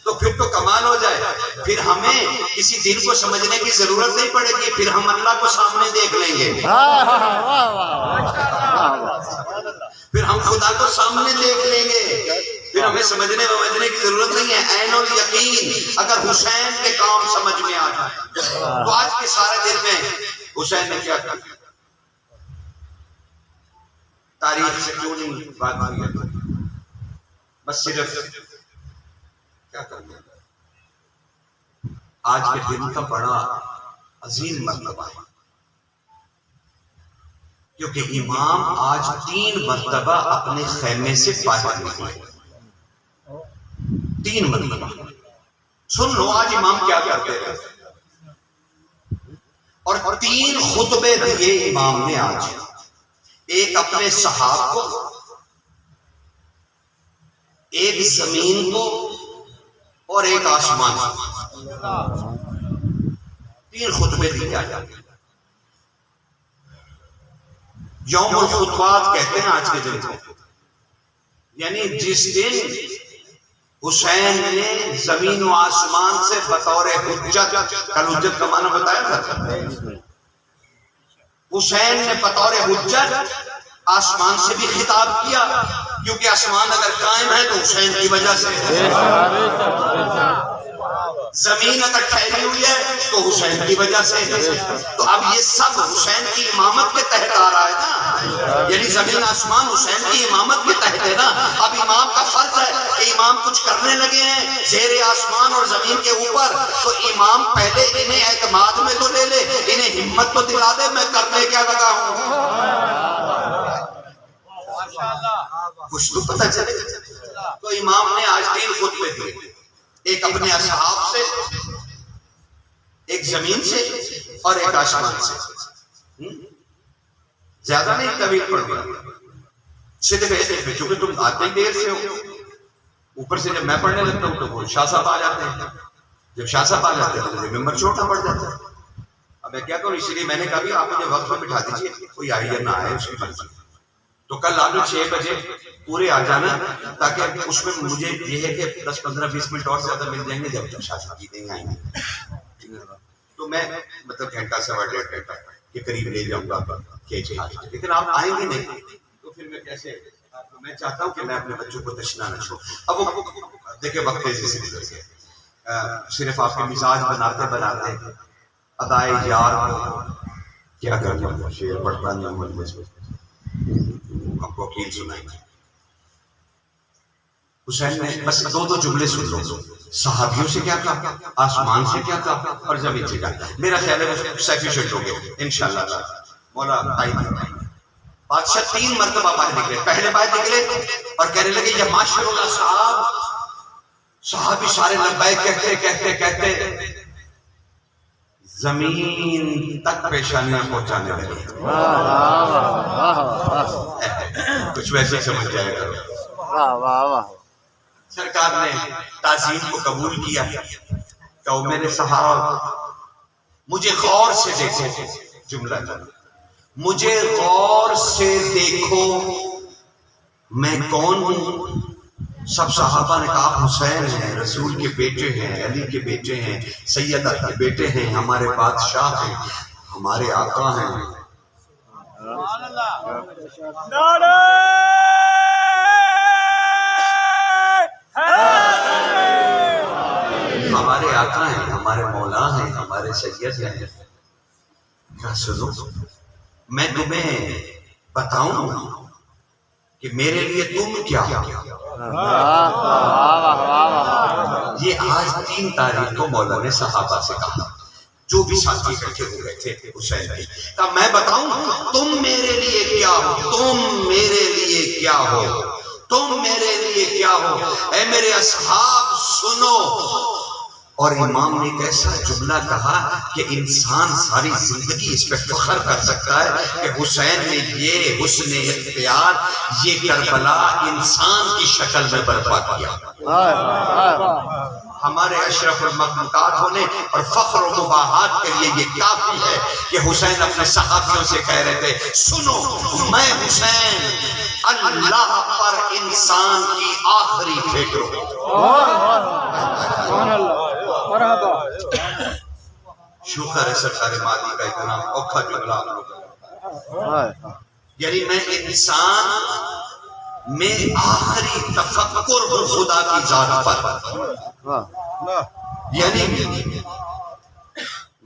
تو پھر تو کمال ہو جائے، پھر ہمیں کسی دن کو سمجھنے کی ضرورت نہیں پڑے گی، پھر ہم اللہ کو سامنے دیکھ لیں گے، پھر ہم خدا کو سامنے دیکھ لیں گے، پھر ہمیں سمجھنے کی ضرورت نہیں ہے۔ عین الیقین اگر حسین کے کام سمجھ میں آ جائے تو آج کے سارے دن میں حسین نے کیا کیا، تاریخ سے کیوں نہیں بات ہوئی، بس صرف کیا کرنا ہے۔ آج کے دن کا بڑا عظیم مرتبہ ہے، کیونکہ امام آج 3 مرتبہ اپنے خیمے سے باہر نکلے، 3 مرتبہ۔ سن لو آج امام کیا کرتے ہیں، اور 3 خطبے دیے امام نے آج، ایک اپنے صحابہ کو، ایک زمین کو، اور ایک آسمان کو، 3 خطبے دیے آج۔ یوم الخطبات کہتے ہیں آج کے دن کو، یعنی جس دن حسین نے زمین و آسمان سے بطور حجت، کل حجت کا معنی بتایا تھا، حسین نے بطور حجت آسمان سے بھی خطاب کیا، کیونکہ آسمان اگر قائم ہے تو حسین کی وجہ سے ہے، زمین اگر ٹھہری ہوئی ہے تو حسین کی وجہ سے ہے، تو اب یہ سب حسین کی امامت کے تحت آ رہا ہے نا، یعنی زمین آسمان حسین کی امامت کے تحت ہے نا۔ اب امام کا فرض ہے کہ امام کچھ کرنے لگے ہیں زیر آسمان اور زمین کے اوپر، تو امام پہلے انہیں اعتماد میں تو لے لے، انہیں ہمت تو دلا دے، میں کرنے کیا لگا ہوں، کچھ تو پتہ چلے۔ تو امام نے آج 3 خطبے دیے، ایک اپنے اصحاب سے، ایک زمین سے، اور ایک آسمان سے۔ زیادہ نہیں طویل پڑ گیا، صرف ایسے، چونکہ تم آتے ہی دیر سے ہو، اوپر سے جب میں پڑھنے لگتا ہوں تو وہ شاہ صاحب آ جاتے ہیں، جب شاہ صاحب آ جاتے ہیں تو ممبر چھوٹنا پڑ جاتا ہے۔ اب میں کیا کروں، اسی لیے میں نے کہا بھی آپ مجھے وقت میں بٹھا دیجیے، کوئی آئے یا نہ آئے اس کی مرضی۔ تو کل آپ 6 بجے پورے آ جانا، تاکہ اس میں مجھے یہ ہے کہ 10 15 20 منٹ اور زیادہ مل جائیں گے جب تک شاہ صاحب جی نہیں آئیں گے، تو میں مطلب گھنٹہ سوا ڈیڑھ گھنٹہ کے قریب لے جاؤں گا کھینچ کے، لیکن آپ آئیں گے نہیں تو پھر میں کیسے، میں چاہتا ہوں کہ میں اپنے بچوں کو تشنا نہ چھوڑوں۔ اب وہ دیکھیں وقت تیزی سے گزر گیا، صرف آپ کے مزاج بناتے بناتے ادائے یار کو کیا کرنا، شعر پڑھتا نہیں، آپ کو وکیل سنائیں گے۔ حسین نے بس 2 جملے سن لو، صحابیوں سے کیا کہا، آسمان سے کیا کہا، اور زمین سے کیا کہا۔ میرا خیال ہے وہ سیفیشنٹ ہو گئے انشاءاللہ۔ مولا آئی بادشاہ 3 مرتبہ باہر نکلے، پہلے باہر نکلے اور کہنے لگے یا معاشر اللہ صاحب، صحابی سارے لبیک کہتے کہتے کہتے زمین تک پیشانیاں پہنچانے لگے۔ کچھ ویسے سمجھ جائے گا۔ سرکار نے تعظیم کو قبول کیا، کہ میرے صحابہ مجھے غور سے دیکھو، جملہ مجھے غور سے دیکھو میں کون ہوں۔ سب صحابہ نے کہا حسین ہیں، رسول کے بیٹے ہیں، علی کے بیٹے ہیں، سیدہ کے بیٹے ہیں، ہمارے بادشاہ ہیں، ہمارے آقا ہیں۔ ہمارے آقا ہیں، ہمارے مولا ہیں، ہمارے سید ہیں۔ کیا سنو، میں تمہیں بتاؤں کہ میرے لیے تم کیا ہو۔ یہ آج 3 تاریخ کو مولا نے صحابہ سے کہا، جو بھی ساتھی اکٹھے ہو گئے تھے حسین کی، کہ میں بتاؤں تم میرے لیے کیا ہو، تم میرے لیے کیا ہو، تم میرے لیے کیا ہو، اے میرے اصحاب سنو۔ اور امام نے ایک ایسا جملہ کہا کہ انسان ساری زندگی اس پہ فخر کر سکتا ہے کہ حسین نے یہ حسن اختیار، یہ کربلا انسان کی شکل میں برپا کیا۔ ہمارے اشرف المخلوقات ہونے اور فخر و مباحات کے لیے یہ کافی ہے کہ حسین اپنے صحابیوں سے کہہ رہے تھے سنو میں حسین اللہ پر انسان کی آخری فکر ہوں. شکر ہے سرکار مادی کا اتنا اوکھا جملہ. یعنی میں انسان میں آخری تفکر ہوں خدا کی ذات پر. یعنی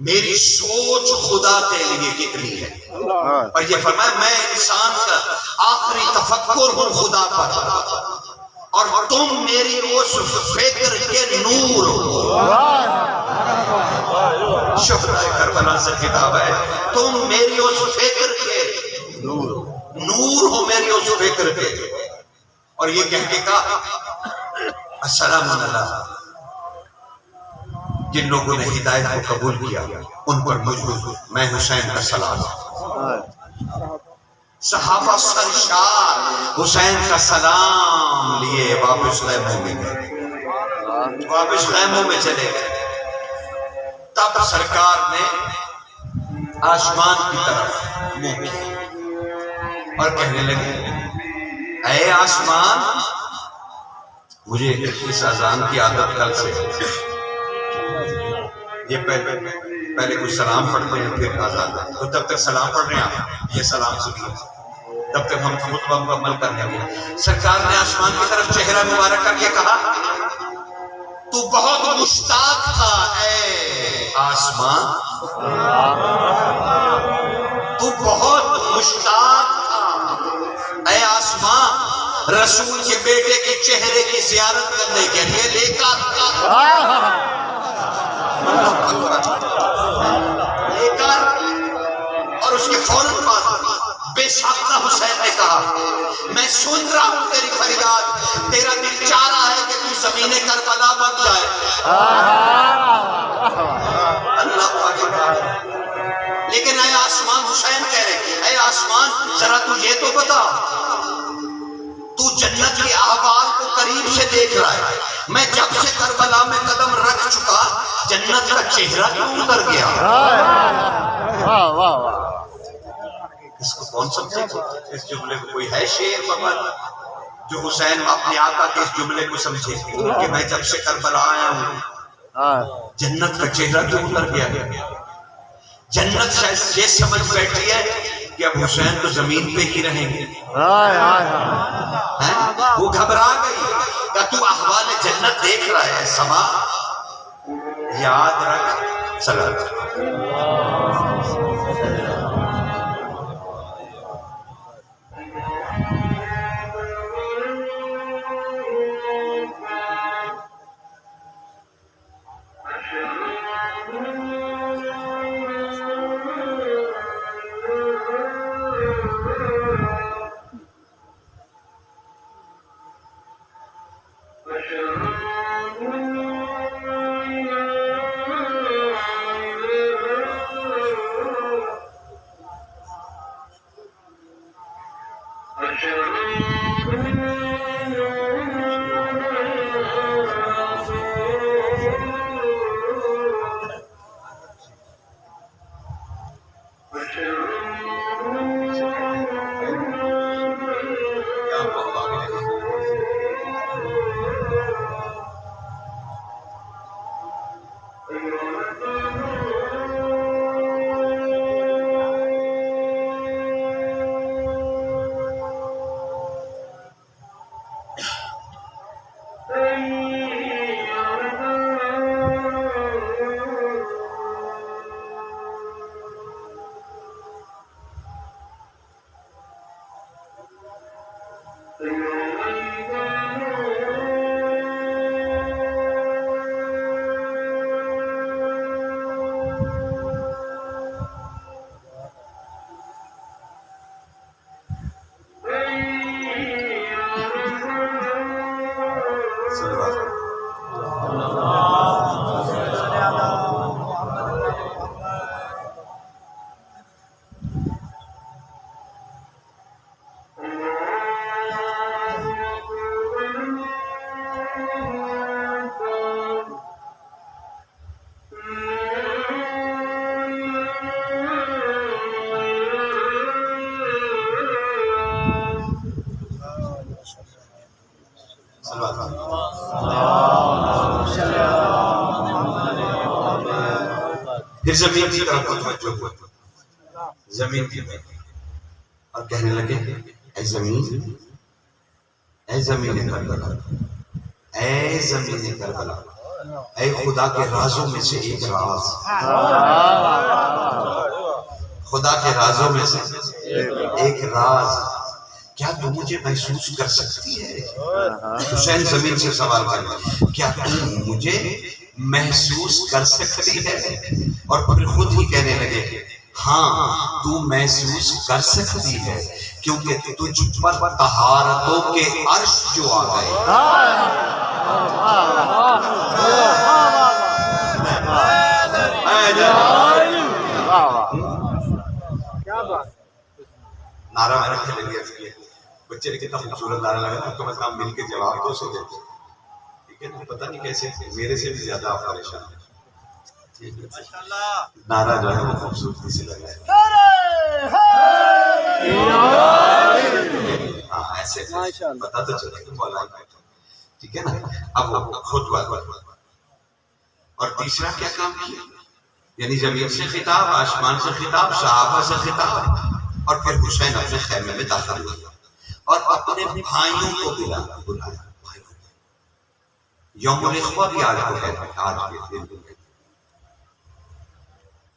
میری سوچ خدا کے لیے کتنی ہے. اور یہ فرمایا میں انسان کا آخری تفکر ہوں خدا پر اور تم میری اس فکر کے نور ہو. شہدائے کربلا سے خطاب ہے تم میری اس فکر کے نور ہو میری اس فکر کے. اور یہ کہہ کے کہا السلام علیکم. جن لوگوں نے ہدایت کو قبول کیا ان پر میں حسین کا سلام. صحابہ سرشار حسین کا سلام لیے واپس خیموں میں گئے. واپس خیموں میں چلے گئے. تب سرکار نے آسمان کی طرف منہ کیا اور کہنے لگے اے آسمان. مجھے اس اذان کی عادت کل سے یہ پہلے کچھ سلام پڑھتے ہیں پھر اذان. تو تب تک سلام پڑھ رہے ہیں آپ یہ سلام سنیے تب تک ہم خطبہ مکمل کر لیں گے. سرکار نے آسمان کی طرف چہرہ مبارک کر کے کہا تو بہت مشتاق تھا اے آسمان. تو بہت مشتاق تھا اے آسمان رسول کے بیٹے کے چہرے کی زیارت کرنے کے لیے لے کر اور اس کے فوراً بعد بے ساختہ حسین نے کہا میں سن رہا ہوں تیری فریاد. تیرا دل چاہ رہا ہے کہ تو زمین کربلا بن جائے. اللہ اکبر. لیکن اے آسمان حسین کہہ رہے اے آسمان ذرا تو یہ تو بتا تو جنت کے احوال کو قریب سے دیکھ رہا ہے. میں جب سے کربلا میں قدم رکھ چکا جنت کا چہرہ کیوں اتر گیا. اس کو کون سمجھے گا؟ اس جملے کو کوئی ہے شعر بابا جو حسین اپنے آقا کے اس جملے کو سمجھے کہ میں جب سے کربلا آیا ہوں جنت کا چہرہ کیوں اتر گیا. جنت شاید یہ سمجھ بیٹھی ہے کہ اب حسین تو زمین پہ ہی رہیں گے. وہ گھبرا گئی کہ تو احوال جنت دیکھ رہا ہے. سما یاد رکھ صلوات. پھر زمین کی طرف متوجہ ہوئے، زمین کی طرف، اور کہنے لگے اے زمین، اے زمین کربلا، اے زمین کربلا، اے خدا کے رازوں میں سے ایک راز، خدا کے رازوں میں سے ایک راز، کیا تو مجھے محسوس کر سکتی ہے؟ حسین زمین سے سوال کرنا، کیا تو مجھے محسوس کر سکتی ہے؟ اور پھر خود ہی کہنے لگے ہاں تو محسوس کر سکتی ہے، کیونکہ تجھ پر طہارتوں کے عرش جو آ گئے۔ نعرہ میں رکھنے لگے اس کے بچے نے کتنا خوبصورت نعرہ لگا، کم از کم مل کے جواب تو سے دے، ٹھیک ہے نا؟ پتہ نہیں کیسے میرے سے بھی زیادہ آپ پریشان ہیں، ٹھیک ہے؟ نعرہ جو ہے وہ خوبصورتی سے لگا ہے، ہاں ایسے پتہ تو چلے کہ مولا ٹھیک ہے نا؟ اب وہ خود بات، اور تیسرا کیا کام کیا؟ یعنی زمین سے خطاب، آسمان سے خطاب، صحابہ سے خطاب، اور پھر حسین اپنے خیمے میں داخل ہوا اور اپنے بھائیوں کو بلایا، یوم الاخوہ بھی آج کو ہے، آج کے دن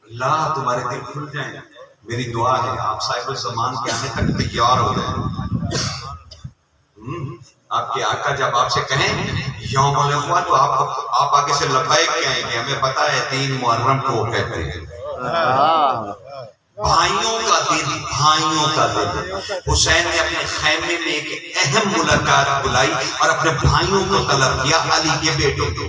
اللہ تمہارے دل کھل جائیں، میری دعا ہے آپ صاحب الزمان کے آنے تک تیار ہو جائیں، آپ کے آقا جب آپ سے کہیں یوم الاخوہ تو آپ آگے سے لبیک کہیں گے، ہمیں پتا ہے 3 محرم کو کہتے ہیں، بھائیوں کا دن، بھائیوں کا دن۔ حسین نے اپنے خیمے میں ایک اہم ملاقات بلائی اور اپنے بھائیوں کو طلب کیا، علی کے بیٹوں کو،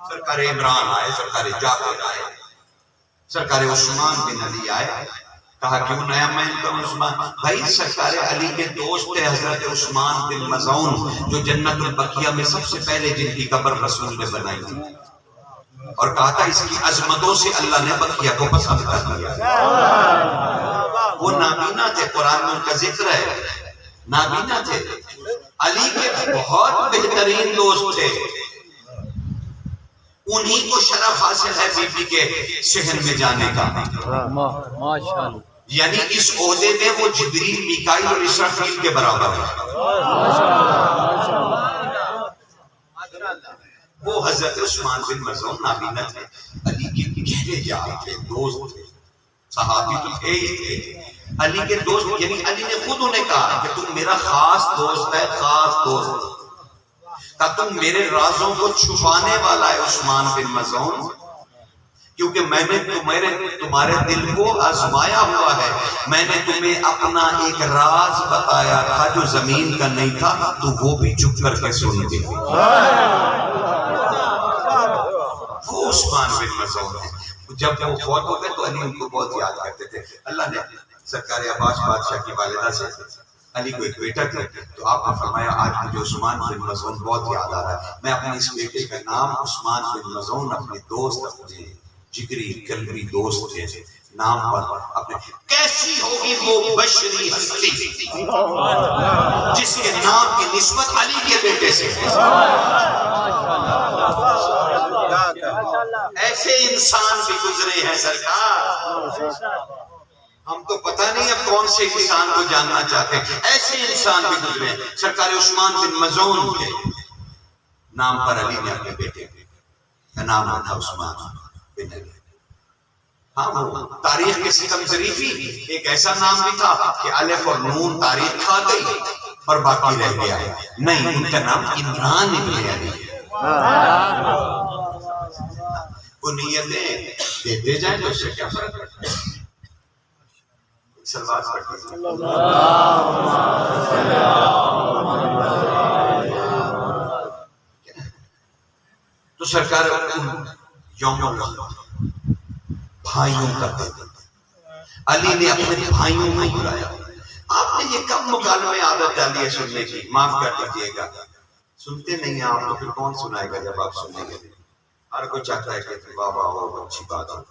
سرکار عمران آئے، سرکار جعفر آئے، سرکار عثمان بن علی آئے، کہا کیوں نیا میں ان کا عثمان؟ بھائی سرکار علی کے دوست تھے حضرت عثمان بن مظعون، جو جنت البقیہ میں سب سے پہلے جن کی قبر رسول نے بنائی تھی، اور کہا تھا اس کی عظمتوں سے اللہ نے بقیہ کو پسند کر لیا۔ وہ نابینا تھے، قرآن میں ان کا ذکر ہے، نابینا تھے، علی کے بہت بہترین دوست تھے، انہی کو شرف حاصل ہے بی بی کے صحن میں جانے کا، ماشاءاللہ، یعنی اس عہدے میں وہ جبریل، میکائیل اور اسرافیل کے برابر ہے۔ وہ حضرت عثمان بن مظعون نابینا تھے، علی کے گہرے یار تھے، دوست تھے، صحابی تو تھے ہی تھے، علی کے دوست، یعنی علی نے خود انہیں کہا کہ تم میرا خاص دوست ہے، خاص دوست، کہ تم میرے رازوں کو چھپانے والا ہے عثمان بن مظعون، کیونکہ میں نے تمہارے دل کو آزمایا ہوا ہے، میں نے تمہیں اپنا ایک راز بتایا تھا جو زمین کا نہیں تھا، تو وہ بھی چپ کر کے سن گئے۔ وہ عثمان بن مظعون ہے، جب وہ فوت ہو گئے تو علی ان کو بہت یاد کرتے تھے۔ اللہ نے سرکار عباس بادشاہ کی والدہ سے علی کو ایک بیٹا تھا، تو آپ نے فرمایا آج مجھے عثمان بن مظعون بہت یاد آ رہا ہے، میں اپنے اس بیٹے کا نام عثمان بن مظعون، اپنے دوست، اپنے جگری قلبی دوست کے نام پر اپنے، کیسی ہوگی وہ بشری ہستی جس کے نام کی نسبت علی کے بیٹے سے ہے۔ ایسے انسان بھی گزرے ہیں سرکار، ہم تو پتہ نہیں اب کون سے انسان کو جاننا چاہتے ہیں، ایسے انسان بھی گزرے ہیں۔ سرکار عثمان بن مظعون کے نام پر علی نے اپنے بیٹے کا نام رکھا عثمان بن علی۔ ہاں وہ تاریخ کے ستم ظریفی ایک ایسا نام بھی تھا کہ الف اور نون تاریخ کھا گئی اور باقی رہ گیا، نہیں ان کا نام عمران ابن علی ہے۔ وہ نیتیں دیتے جائیں تو اس سے کیا فرق پڑتا ہے؟ سلوات پڑھتے ہیں۔ تو سرکار یوم الاخوہ بھائیوں کا دن، علی نے اپنے بھائیوں کو بلایا۔ آپ نے یہ کب مکالمے عادت ڈالی ہے سننے کی؟ معاف کر دیجیے گا، سنتے نہیں ہیں آپ تو پھر کون سنائے گا جب آپ سنیں گے؟ ہر کوئی چاہتا ہے کہ واہ واہ واہ اچھی بات ہے،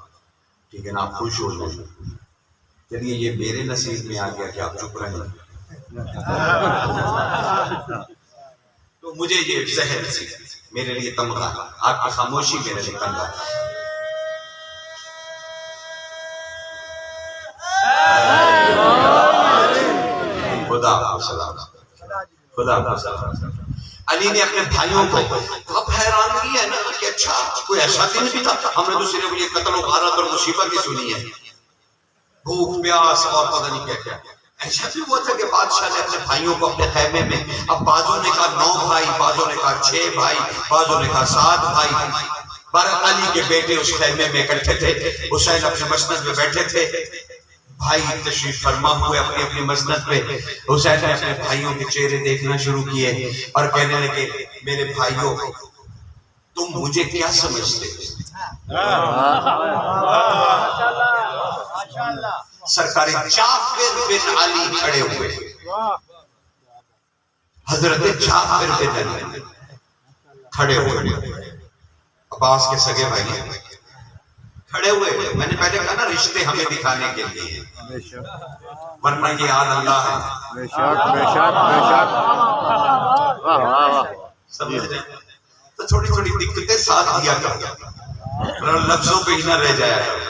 ٹھیک ہے نا، آپ خوش ہو جائیں۔ چلیے یہ میرے نصیب میں آ گیا کہ آپ چپ رہیں، مجھے یہ زہر سی میرے لیے تمغہ، آپ کی خاموشی میرے لیے تمغہ. خدا آپ سلام، خدا آپ سلام. علی نے اپنے بھائیوں کو اب حیرانگی ہے نا کہ اچھا کوئی ایسا دن بھی تھا، ہم نے تو صرف یہ قتل و غارت اور مصیبت ہی سنی ہے، بھوک پیاس اور پتہ نہیں کیا کیا. ایسا بھی ہوا تھا کہ بادشاہ نے اپنے بھائیوں کو اپنے خیمے میں، اب بعضوں نے کہا 9 بھائی، بعضوں نے کہا 6 بھائی، بعضوں نے کہا 7 بھائی. پر علی کے بیٹے اس خیمے میں اکٹھے تھے، حسین اپنے مسند میں بیٹھے تھے، بھائی تشریف فرما ہوئے اپنی اپنی مسند پہ. حسین نے اپنے بھائیوں کے چہرے دیکھنا شروع کیے اور کہنے لگے میرے بھائیوں تم مجھے کیا سمجھتے؟ سرکار جعفر بن علی کھڑے ہوئے، حضرت جعفر بن علی کھڑے ہوئے، عباس کے سگے بھائی کھڑے ہوئے. میں نے پہلے کہا نا رشتے ہمیں دکھانے کے لیے، ورنہ یہ آل اللہ ہے. بے شک بے شک بے شک. واہ واہ واہ. سمجھ رہے ہیں؟ تو تھوڑی تھوڑی دقتیں ساتھ دیا کرو، لفظوں پہ ہی نہ رہ جایا کرو،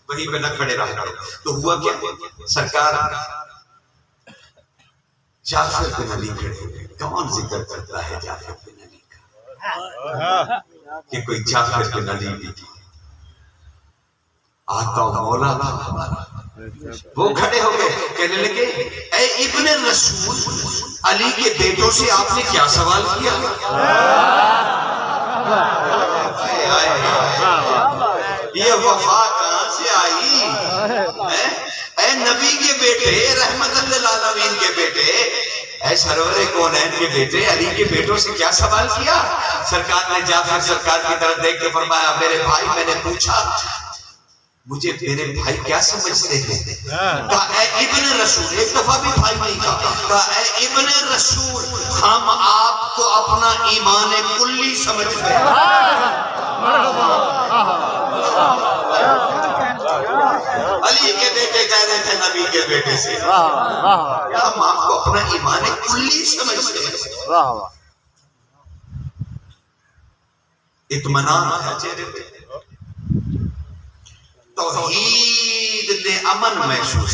وہیں پہ نہ کھڑے رہا کرو. تو ہوا کیا، سرکار جعفر بن علی کھڑے ہوئے. کون ذکر کرتا ہے جعفر بن علی کا کہ کوئی جعفر بن علی بھی تھی، آقا و مولا تھا ہمارا. وہ کھڑے ہو گئے کہنے لگے اے ابن رسول، علی کے بیٹوں سے آپ نے کیا سوال کیا؟ یہ وفا کہاں سے آئی؟ اے نبی کے بیٹے، رحمت للعالمین کے بیٹے، اے سرور کونین کے بیٹے، علی کے بیٹوں سے کیا سوال کیا؟ سرکار نے جعفر سرکار کی طرف دیکھ کے فرمایا میرے بھائی میں نے پوچھا مجھے میرے بھائی کیا سمجھتے ہیں؟ کہا اے ابن رسول، ایک دفعہ بھی بھائی نہیں کہا اے ابن رسول ہم آپ کو اپنا ایمان کلی سمجھتے ہیں. علی کے بیٹے کہہ رہے تھے نبی کے بیٹے سے ہم آپ کو اپنا ایمان کلی سمجھتے ہیں. اطمینان ہے چہرے پہ، توحید نے امن محسوس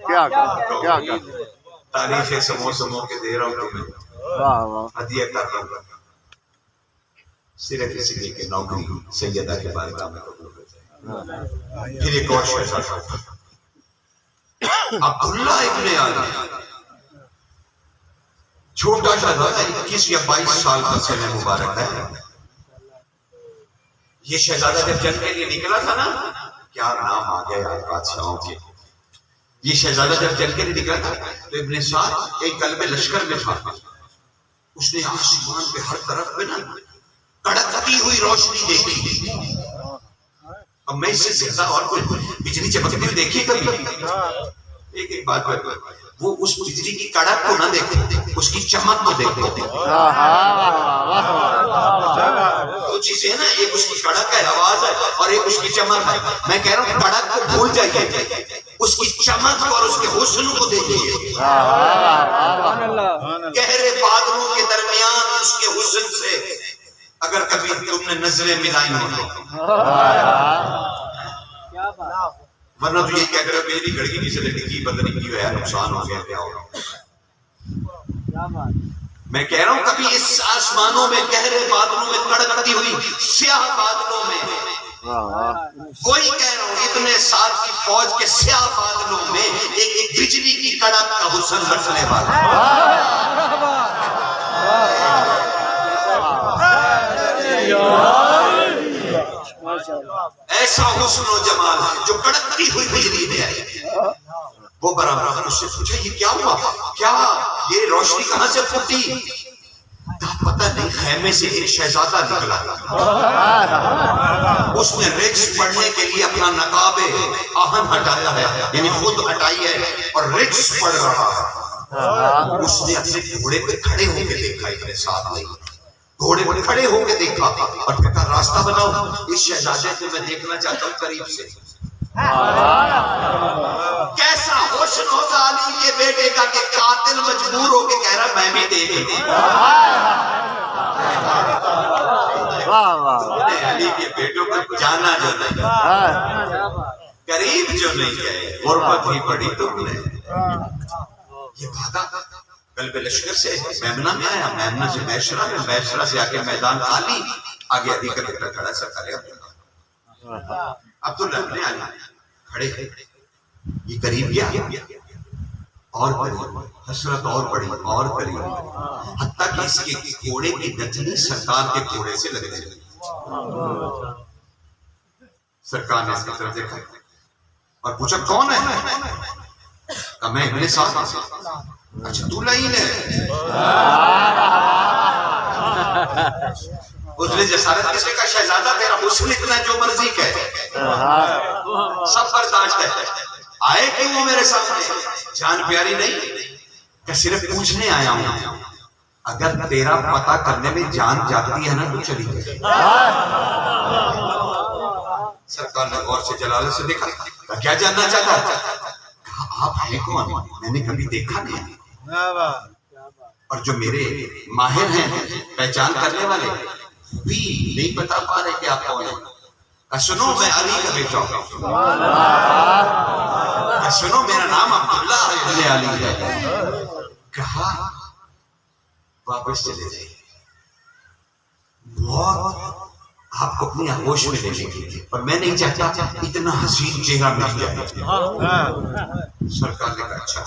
کیا. تاریخ سمو سمو کے دے رہا ہوں تمہیں، ہدیہ کر رہا ہوں صرف اس لیے کہ نوکری سیدہ کے بارگاہ میں قبول ہو جائے. پھر ایک اور شہزادہ عبداللہ ابن علی، چھوٹا شہزادہ 21 یا 22 سال کا سن مبارک ہے. یہ شہزادہ جب جنگ کے لیے نکلا تھا نا، کیا نام آ گیا بادشاہوں کے. یہ شہزادہ جب جنگ کے لیے نکلا تھا تو ابن سعد ایک قلب لشکر میں تھا. اس نے آسمان پہ ہر طرف میں نا کڑکتی ہوئی روشنی دیکھی. اب میں اس سے زیادہ اور کوئی بجلی چمکتی ہوئی دیکھی کبھی؟ ایک ایک بات وہ اس بجلی کی کڑک کو نہ دیکھتے، اس کی چمک کو دیکھتے. دو چیزیں نا، ایک اس کی کڑک ہے، آواز ہے، اور ایک اس کی چمک ہے. میں کہہ رہا ہوں کڑک کو بھول جائیے، اس کی چمک اور اس کے حسن کو دیکھیے. گہرے بادلوں کے درمیان اس کے حسن سے اگر کبھی تم نے نظریں ملائی ہو، ورنہ تو یہ کہہ کر میری گھڑی کسی نے ڈگی بدنی کی ہے، نقصان ہو گیا، کیا ہوگا. میں کہہ رہا ہوں کبھی اس آسمانوں میں گہرے بادلوں میں کڑکتی ہوئی سیاہ بادلوں میں، کوئی کہہ رہا ہوں ابن سعد کی فوج کے سیاہ بادلوں میں ایک بجلی کی کڑک کا حسن برسنے والا. ایسا حسن و جمال جو کڑکتی ہوئی بجلی میں ہے. وہ برابر اس سے پوچھا یہ کیا ہوا، کیا یہ روشنی کہاں سے پھوٹی؟ پتہ نہیں، خیمے سے ایک شہزادہ نکلا، اس نے رچ پڑھنے کے لیے اپنا نقاب آہن ہٹایا ہے، یعنی خود ہٹائی ہے اور رچ پڑھ رہا ہے. اس نے اپنے گھوڑے پہ کھڑے ہو کے دیکھا، ابن سعد نہیں، گھوڑے پر کھڑے ہو کے دیکھا اور کہا راستہ بناؤ، اس شہزادے کو میں دیکھنا چاہتا ہوں قریب سے. کیسا حسن ہو بیٹے کا کہ قاتل مجبور ہو کے کہہ رہا میں بھی دیکھ لوں. علی کے بیٹوں کو جانا جو نہیں, قریب جو نہیں گئے, غربت ہی بڑی تم نے. یہ بھاگا قلب لشکر سے میمنہ میں آیا, میمنہ سے بیشرہ میں, بیشرہ سے آگے میدان خالی, آگے علی کا بیٹا کھڑا, سرکار عبداللہ ابن علی کھڑے. یہ قریب گیا اور قریب, حسرت اور بڑی اور قریب, حتیٰ کہ اس کے گھوڑے کی نچنی سرکار کے گھوڑے سے لگ گئی. سرکار نے اس کی طرف دیکھا اور پوچھا کون ہے؟ کہا میں ابن سعد. اچھا تو لعین ہے. اس نے جسارت کسی کا شہزادہ تیرا حسن اتنا جو مرضی کہے, سب برداشت ہے, آئے کیوں وہ میرے سامنے؟ جان پیاری نہیں کہ صرف پوچھنے آیا ہوں, اگر تیرا پتہ کرنے میں جان جاتی ہے نا تو چلی جائے. سرکار نے غور سے جلالت سے دیکھا, کیا جاننا چاہتا ہے؟ کہا آپ ہیں کون؟ میں نے کبھی دیکھا نہیں, اور جو میرے ماہر ہیں پہچان کرنے والے بھی نہیں بتا پا رہے کہ آپ کون ہیں. سنو میں علی کا بیٹا ہوں, سنو میرا نام عبداللہ ابن علی ہے. کہا واپس چلے جائیے, موت آپ کو اپنی آغوش میں لے لیں گے, اور میں نہیں چاہتا اتنا حسین چہرہ مل جائے. سرکار نے کہا اچھا,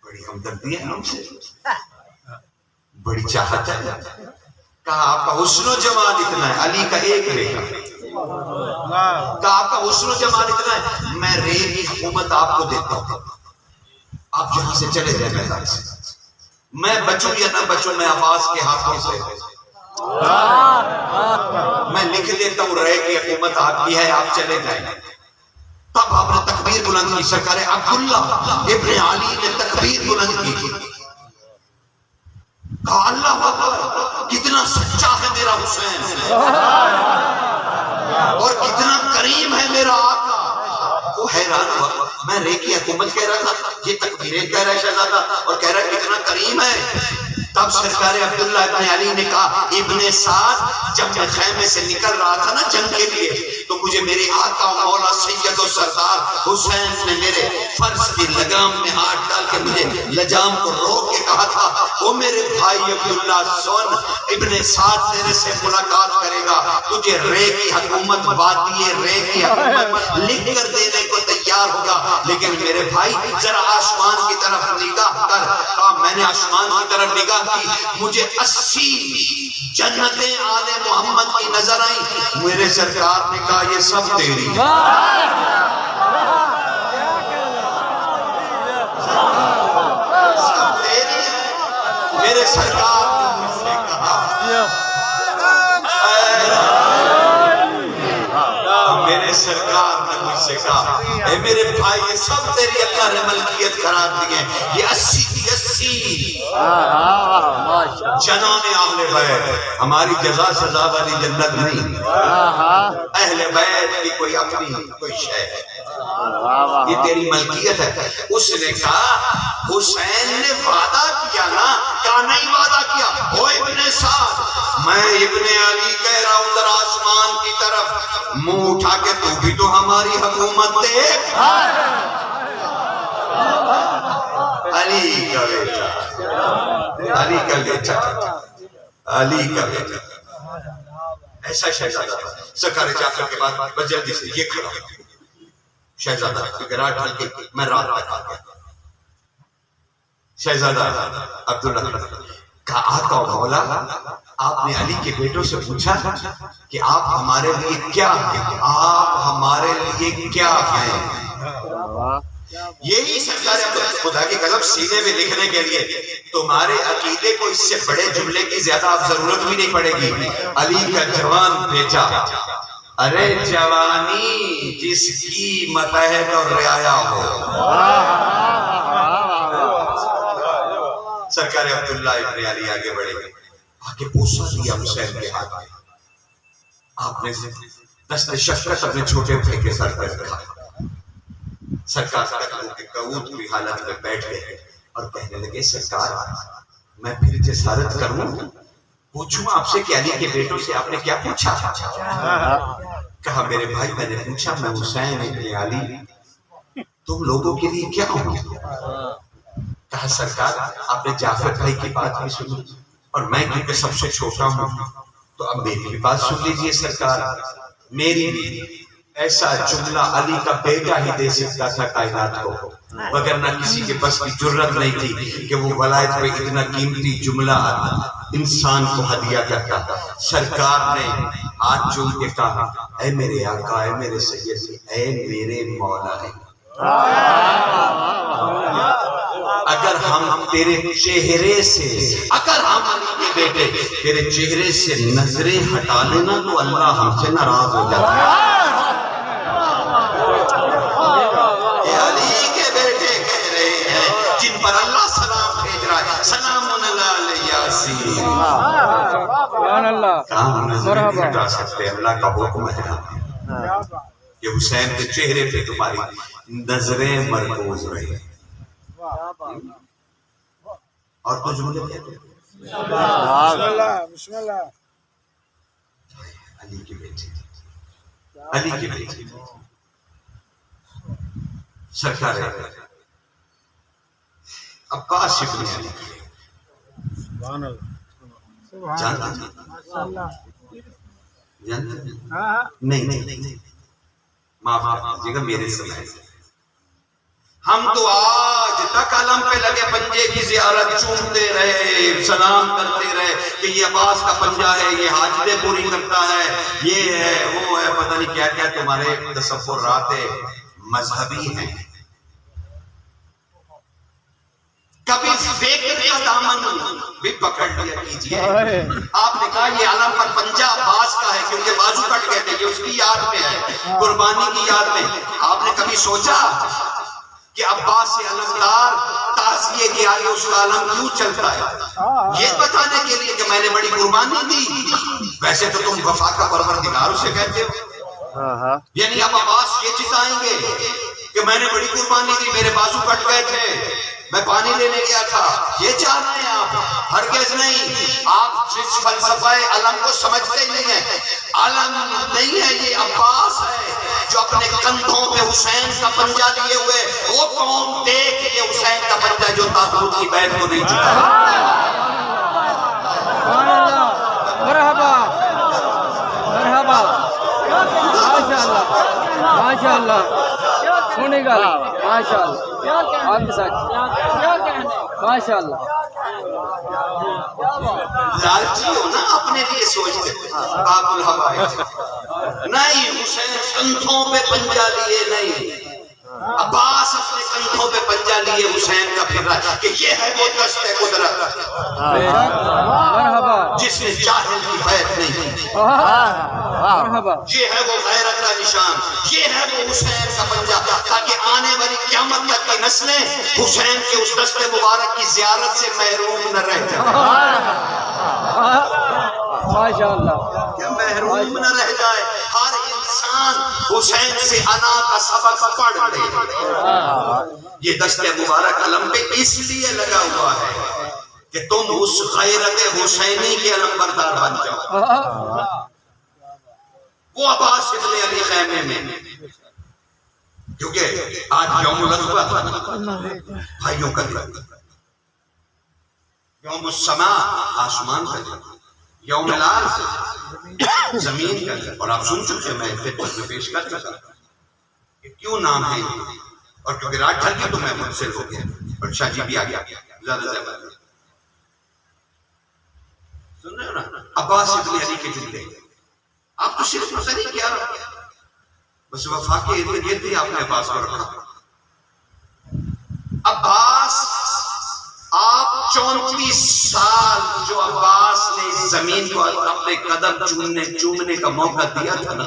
بڑی ہمدردی ہے ہم سے, بڑی چاہت ہے. کہا آپ کا حسن و جمال اتنا ہے, علی کا ایک بیٹا. کہا آپ کا حسن و جمال اتنا ہے, میں رے کی حکومت آپ کو دیتا ہوں, آپ یہاں سے چلے جائیں میدان سے. میں بچوں یا نہ بچوں, میں عباس کے ہاتھوں سے میں لکھ دیتا ہوں رے کی حکومت آپ کی ہے, آپ چلے جائیں. تب آپ نے تکبیر بلند کی. سرکار عبداللہ ابن علی نے تکبیر بلند کی. کہا اللہ اکبر, کتنا سچا ہے میرا حسین, اور کتنا کریم ہے میرا آقا. وہ حیران ہوا, میں رے کی حکومت کہہ رہا تھا, یہ تکبیریں کہہ رہا ہے شہزادہ, اور کہہ رہا ہے کتنا کریم ہے. تب سرکار عبداللہ ابن علی نے کہا ابن سعد, جب میں خیمے سے نکل رہا تھا نا جنگ کے لیے, تو مجھے میرے آقا مولا سید و سردار حسین نے میرے فرض کی لگام میں ہاتھ ڈال کے مجھے لجام کو روک کے کہا تھا, وہ میرے بھائی عبداللہ سن, ابن سعد تیرے سے ملاقات کرے گا, تجھے رے کی حکومت, وادی رے کی حکومت لکھ کر دینے کو تیار ہوگا, لیکن میرے بھائی ذرا آسمان کی طرف نگاہ کر. کہا میں نے آسمان کی طرف نگاہ کی, مجھے 80 جنتیں آل محمد کی نظر آئیں. میرے سرکار نے کہا یہ سب تیری ہے. سب تیری ہے. میرے سرکار نے مجھ سے کہا, میرے سرکار نے مجھ سے کہا اے میرے بھائی یہ سب تیری اللہ نے ملکیت قرار دی ہے. یہ 80 جنان اہل بیت, ہماری جزا سزا والی جنت نہیں, اہل بیت کی کوئی اپنی کوئی شے ہے, یہ تیری ملکیت ہے. اس نے کہا حسین نے وعدہ کیا نا, کہا نہیں وعدہ کیا, او ابن سعد میں ابن علی کہہ رہا ہوں ذرا آسمان کی طرف منہ اٹھا کے تو بھی تو ہماری حکومت دیکھ. علی کا بیٹا, علی کا بیٹا, علی کا بیٹا ایسا شہزادہ تھا. سرکار جعفر کے بعد بس جلدی سے یہ کھڑا شہزادہ, کیونکہ رات ڈھل کے میں رات تک آ گیا. شہزادہ عبداللہ کا آقا مولا, آپ نے علی کے بیٹوں سے پوچھا کہ آپ ہمارے لیے کیا ہیں, آپ ہمارے لیے کیا ہیں. یہی سرکار خدا کی قسم سینے میں لکھنے کے لیے تمہارے عقیدے کو اس سے بڑے جملے کی زیادہ اب ضرورت بھی نہیں پڑے گی. علی کا جوان بیٹا, ارے جوانی جس کی متحد اور رعایا ہو. سرکار عبداللہ ابن علی آگے بڑھے, آگے بوسہ دیا حسین کے ہاتھ میں. آپ نے دست شفقت اپنے چھوٹے بھائی کے سر پر رکھا. سرکار قعود کی حالت میں بیٹھ گئے اور کہنے لگے سرکار میں پھر جسارت کروں، پوچھوں آپ سے کہ علی کے بیٹوں سے آپ نے کیا پوچھا؟ کہا میرے بھائی میں نے پوچھا میں حسین ابن علی تم لوگوں کے لیے کیا ہوں؟ کہا سرکار آپ نے جعفر بھائی کی بات بھی سنی اور میں کیونکہ سب سے چھوٹا ہوں تو اب میری بھی بات سن لیجئے سرکار، میری بھی ایسا جملہ علی کا بیٹا ہی دے سکتا تھا کائنات کو، وگرنہ کسی کے بس کی جرت نہیں تھی کہ وہ ولایت پہ اتنا قیمتی جملہ انسان کو ہدیہ کرتا۔ سرکار نے ہاتھ چوم کے کہا اے میرے آقا، اے میرے سید، اے میرے مولا ہے، اگر ہم تیرے چہرے سے، اگر ہم علی کے بیٹے تیرے چہرے سے نظریں ہٹا لینا تو اللہ ہم سے ناراض ہو جاتا ہے۔ علی کے بیٹے کہہ رہے ہیں جن پر اللہ سلام بھیج رہا ہے، سلام علی یاسین، سبحان اللہ، کام نظریں نہیں ہٹا سکتے، اللہ کا حکم ہے کہ حسین کے چہرے پہ تمہاری نظریں مرکوز رہے۔ اور تو جملے کہتے ہیں بسم اللہ علی کے بیٹے، علی کے بیٹے سرکار عباس ابن علی سبحان اللہ جانتے نہیں معاف کیجیے گا میرے سمجھ سے، ہم تو آج تک علم پہ لگے پنجے کی زیارت چومتے رہے، سلام کرتے رہے کہ یہ عباس کا پنجہ ہے، یہ حاجتیں پوری کرتا ہے، یہ ہے وہ ہے، پتہ نہیں کیا کیا تمہارے تصورات مذہبی ہیں۔ کبھی فکر کا دامن بھی پکڑ لیا کیجیے۔ آپ نے کہا یہ علم پر پنجہ عباس کا ہے کیونکہ بازو کٹ گئے تھے، یہ اس کی یاد میں ہے، قربانی کی یاد میں۔ آپ نے کبھی سوچا کہ عباس سے علمدار تعزیے کے آگے اس کا علم کیوں چلتا ہے؟ یہ بتانے کے لیے کہ میں نے بڑی قربانی دی۔ ویسے تو تم وفا کا پروردگار اسے کہتے ہو، یعنی اب عباس یہ جتائیں گے کہ میں نے بڑی قربانی دی، میرے بازو کٹ گئے تھے، میں پانی لینے گیا تھا، یہ چاہ رہے ہیں آپ؟ ہرگز نہیں، آپ جس فلسفہ علم کو سمجھتے ہی نہیں ہیں۔ علم نہیں ہے، یہ عباس ہے جو اپنے کندھوں پہ حسین کا پنجہ لیے ہوئے، وہ قوم دیکھ یہ حسین کا پنجہ جو طاغوت کی بیعت کو نہیں جیتا۔ سبحان اللہ، مرحبا مرحبا، ماشاءاللہ ماشاءاللہ، سنی گا ماشاءاللہ، آپ کے ساتھ ماشاءاللہ۔ لالچی ہو نا، اپنے لیے سوچتے باب الحوائج نہیں، حسین کندھوں پہ پنجہ لیے نہیں، عباس اپنے کندھوں پہ پنجہ لیے حسین کا پھر رہا کہ یہ ہے وہ دست قدرت مرحبا، جس نے جاہل کی بیعت نہیں کی، مرحبا، یہ ہے وہ غیرت کا نشان، یہ ہے وہ حسین کا پنجہ، تاکہ آنے والی قیامت تک کی نسلیں حسین کے اس دست مبارک کی زیارت سے محروم نہ رہ جائیں، ماشاءاللہ، کہ محروم نہ رہ جائے، ہر انسان حسین سے انا کا سبق پڑھ لے۔ یہ دست مبارک علم پہ اس لیے لگا ہوا ہے کہ تم اس غیرت حسینی کے علم بردار بن جاؤ۔ وہ عباس ابن علی خیمے میں، کیونکہ آج یوم الغبہ بھائیوں کا دن، یوم السماء آسمان کا دن، یوم الارض زمین کا دن، اور آپ سن چکے میں خدمت میں پیش کر چکا کہ کیوں نام ہے یہ، اور کیونکہ رات ڈھل گئی تو میں منسل ہو گیا اور شاہ جی بھی آ گیا، زیادہ زیادہ سن رہے ہو نا، عباس ابن علی کے جلدے، آپ تو صرف پتہ نہیں کیا بس وفا کے ارد گرد ہی آپ نے عباس کو رکھا۔ عباس آپ 34 سال جو عباس نے زمین کو اپنے قدم چومنے کا موقع دیا تھا نا،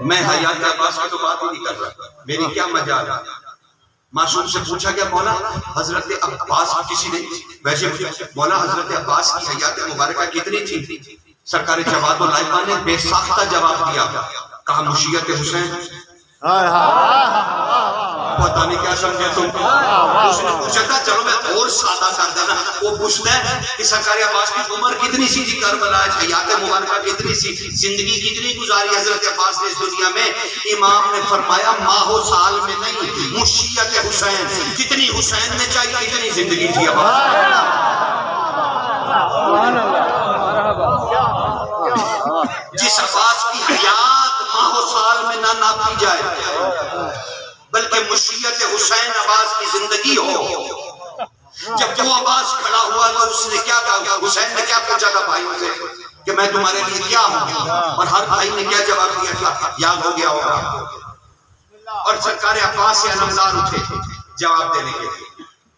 میں حیات عباس کی تو بات ہی نہیں کر رہا، میری کیا مجال ہے۔ معصوم سے پوچھا گیا مولا حضرت عباس کسی نے ویسے مولا حضرت عباس کی حیات مبارکہ کتنی تھی؟ سرکار جواد الائبہ نے بے ساختہ جواب دیا، کہا مشیت حسین پتہ نہیں کیا سمجھے تم. اس نے پوچھا تھا چلو میں اور سادہ کر دینا. وہ پوچھتا ہے کہ سرکار عباس کی عمر کتنی سی تھی کربلا، حیات مبارکہ کتنی سی، زندگی کتنی گزاری حضرت عباس نے اس دنیا میں؟ امام نے فرمایا ماہ و سال میں نہیں، مشیت حسین، کتنی حسین میں چاہیے اتنی زندگی تھی عباس. جس عباس کی حیات ماہ و سال میں نہ ناپی جائے بلکہ مشیت حسین عباس کی زندگی ہو. جب وہ عباس کھڑا ہوا تو اس نے کیا کہا؟ حسین نے کیا پوچھا تھا بھائیوں سے کہ میں تمہارے لیے کیا ہوں؟ اور ہر بھائی نے کیا جواب دیا تھا؟ یاد ہو گیا ہوگا. اور سرکار عباس سے علمدار اٹھے جواب دینے کے لیے.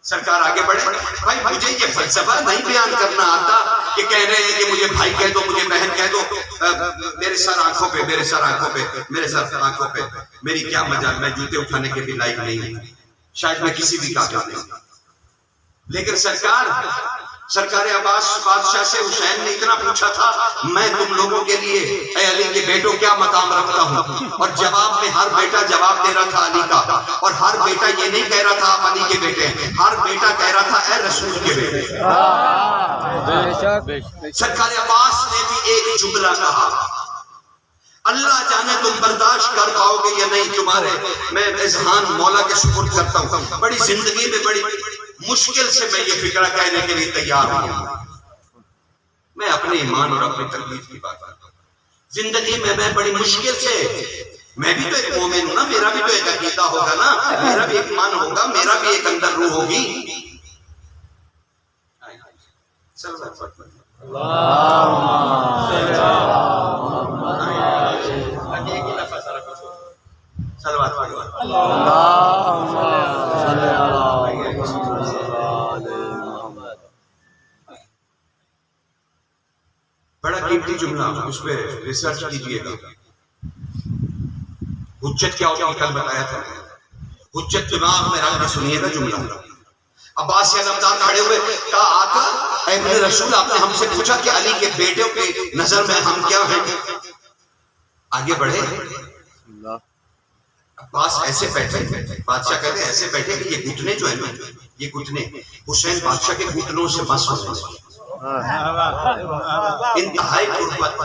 سرکار آگے بڑھے. بھائی مجھے یہ فلسفہ نہیں بیان کرنا آتا کہ کہہ رہے ہیں کہ مجھے بھائی کہہ دو، مجھے بہن کہہ دو. میرے سر آنکھوں پہ، میرے سر آنکھوں پہ، میرے سر آنکھوں پہ. میری کیا مجال، میں جوتے اٹھانے کے بھی لائق نہیں ہوں، شاید میں کسی بھی کام نہیں. لیکن سرکار عباس بادشاہ سے حسین نے اتنا پوچھا تھا میں تم لوگوں کے لیے اے علی کے بیٹوں کیا مقام رکھتا ہوں. اور جواب میں ہر بیٹا جواب دے رہا تھا علی کا. اور ہر بیٹا یہ نہیں کہہ رہا تھا آپ علی کے بیٹے ہیں، ہر بیٹا کہہ رہا تھا اے رسول کے بیٹے. سرکار عباس نے بھی ایک جملہ کہا، اللہ جانے تم برداشت کر پاؤ گے یا نہیں. تمہارے میں اذہان مولا کے سپرد کرتا ہوں. بڑی زندگی میں بڑی مشکل سے میں یہ فکرہ کہنے کے لیے تیار ہوں. میں اپنے ایمان اور اپنی تکلیف کی بات کرتا ہوں. زندگی میں بڑی مشکل سے، میں بھی تو ایک مومن ہوں نا، میرا بھی تو ایک عقیدہ ہوگا نا، میرا بھی ایک ایمان ہوگا، میرا بھی ایک اندر روح ہوگی. بڑا قیمتی جملہ، اس پہ ریسرچ کیجئے گا. حجت کیا ہوگی کل بتایا تھا. حجت دماغ میں رکھ کے سنیے گا جملہ. عباس سے علمدار کھڑے ہوئے، کہا آقا اے ابن رسول آپ نے ہم سے پوچھا کہ علی کے بیٹوں کے نظر میں ہم کیا ہیں. آگے بڑھے. عباس ایسے بیٹھے، بادشاہ کہتے ہیں ایسے بیٹھے کہ یہ گھٹنے جو ہیں نا، یہ گھٹنے حسین بادشاہ کے گھٹنوں سے مس ہو گئے. انتہائی قربت.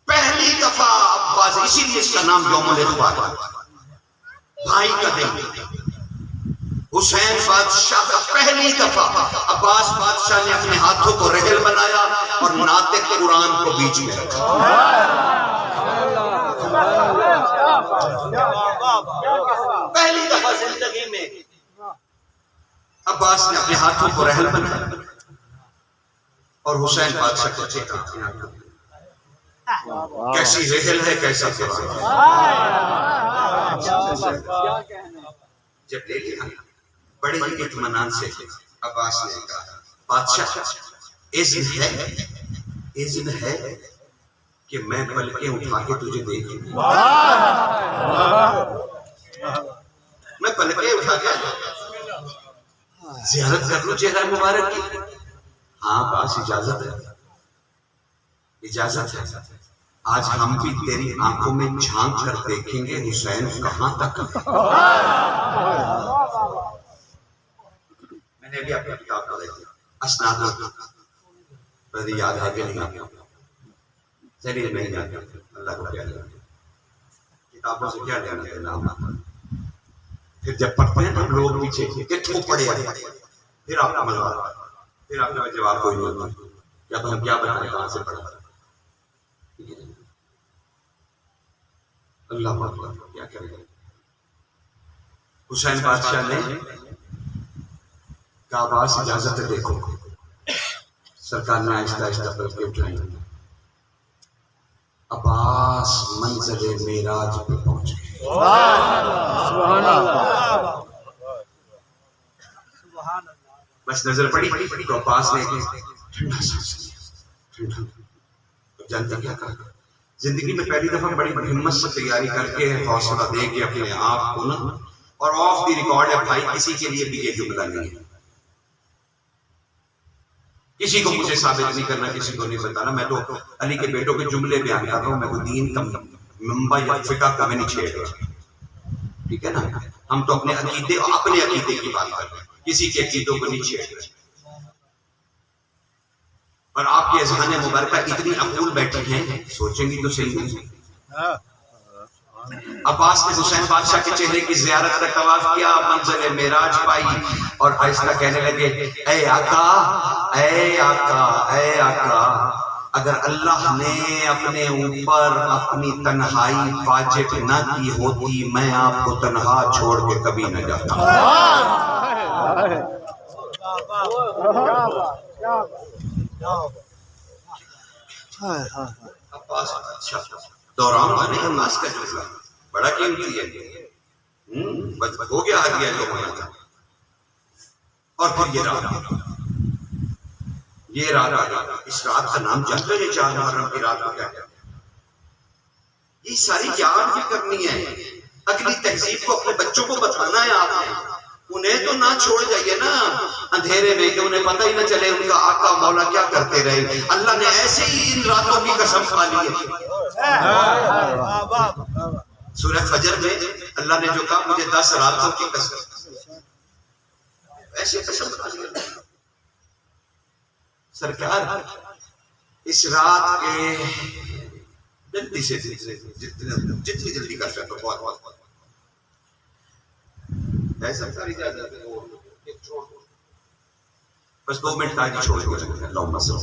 پہلی دفعہ عباس، اسی لیے اس کا نام یوم الاخوہ، بھائی کا دن. حسین بادشاہ کا پہلی دفعہ عباس بادشاہ نے اپنے ہاتھوں کو رحل بنایا اور ناطق قرآن کو بیچ میں رکھا. پہلی دفعہ زندگی میں عباس نے اپنے ہاتھوں کو رحل بنایا اور حسین بادشاہ کو چیکا. کیسی رحل ہے، کیسا قرآن. جب لے لیا بڑے ہی اطمینان سے عباس نے کہا بادشاہ اذن ہے کہ میں پلکیں اٹھا کے تجھے دیکھوں. میں پلکیں اٹھا کے زیارت کر لوں چہرہ مبارک کی. ہاں بس اجازت ہے، اجازت ہے. آج ہم بھی تیری آنکھوں میں جھانک کر دیکھیں گے حسین کہاں تک. میں نے بھی اپنی کتاب پڑھی تھی اسناد، یاد ہے کہ نہیں؟ چلیے نہیں یاد، اللہ کو کیا لینا، کتابوں سے کیا لینا دینا. پھر جب پڑھتے ہیں ہم لوگ پیچھے کہ ٹھوک پڑے پھر آپ کا مزہ، پھر آپ کا جواب کوئی نہیں ہوتا. جب ہم کیا بتائیں کہاں سے پڑھا. اللہ اکبر، کیا کریں گے. حسین بادشاہ نے کہا عباس اجازت ہے دیکھو. سرکار نے آہستہ آہستہ پلک کے اٹھائیں. عباس منزل معراج پہ پہنچ گئے. سبحان اللہ. بس نظر پڑی تو عباس نے ٹھنڈا سانس لیا. جانتے کیا کہا؟ زندگی میں پہلی دفعہ بڑی ہمت سے تیاری کر کے حوصلہ دے کے اپنے آپ کو نا، اور آف دی ریکارڈ ہے بھائی، کسی کے لیے بھی یہ جملہ نہیں ہے، کسی کو مجھے ثابت نہیں کرنا، کسی کو نہیں بتانا. میں تو علی کے بیٹوں کے جملے بیان کر رہا ہوں. میں کوئی دین کا ممبئی یا فقہ کو میں نہیں چھیڑ رہا، ٹھیک ہے نا؟ ہم تو اپنے عقیدے کی بات کر رہے ہیں، کسی کے عقیدوں کو نہیں چھیڑ رہے. اور آپ کی اذہان مبارکہ اتنی عقول بیٹھی ہیں، سوچیں گی تو صحیح نہیں. عباس نے حسین بادشاہ کے چہرے کی زیارت کا طواف کیا، منزل معراج پائی اور آہستہ کہنے لگے اے آقا اے آقا اے آقا، اگر اللہ نے اپنے اوپر اپنی تنہائی واجب نہ کی ہوتی میں آپ کو تنہا چھوڑ کے کبھی نہ جاتا. عباس اچھا دوران حماس کا جملہ بڑا قیمتی ہے، ہو گیا ہدیہ جو ہونا تھا. اور پھر یہ رات آ گیا. اس رات کا نام جانتے ہیں؟ 4 محرم کی رات کو کیا ہے؟ یہ ساری یاد بھی کرنی ہے، اگلی تہذیب کو اپنے بچوں کو بتانا ہے. آپ نے انہیں تو نہ چھوڑ جائیے نا اندھیرے میں کہ انہیں پتہ ہی نہ چلے ان کا آقا مولا کیا کرتے رہے. اللہ نے ایسے ہی ان راتوں کی قسم کھا لی ہے. سورہ فجر میں اللہ نے جو کہا مجھے 10 راتوں کی قسم، ایسے قسم کھا لی. سرکار اس رات کے جلدی سے جتنی جلدی کر سکتے بہت ایسا ساری اجازت ہے. بس 2 منٹ کا چھوڑ دیا. اللہم صل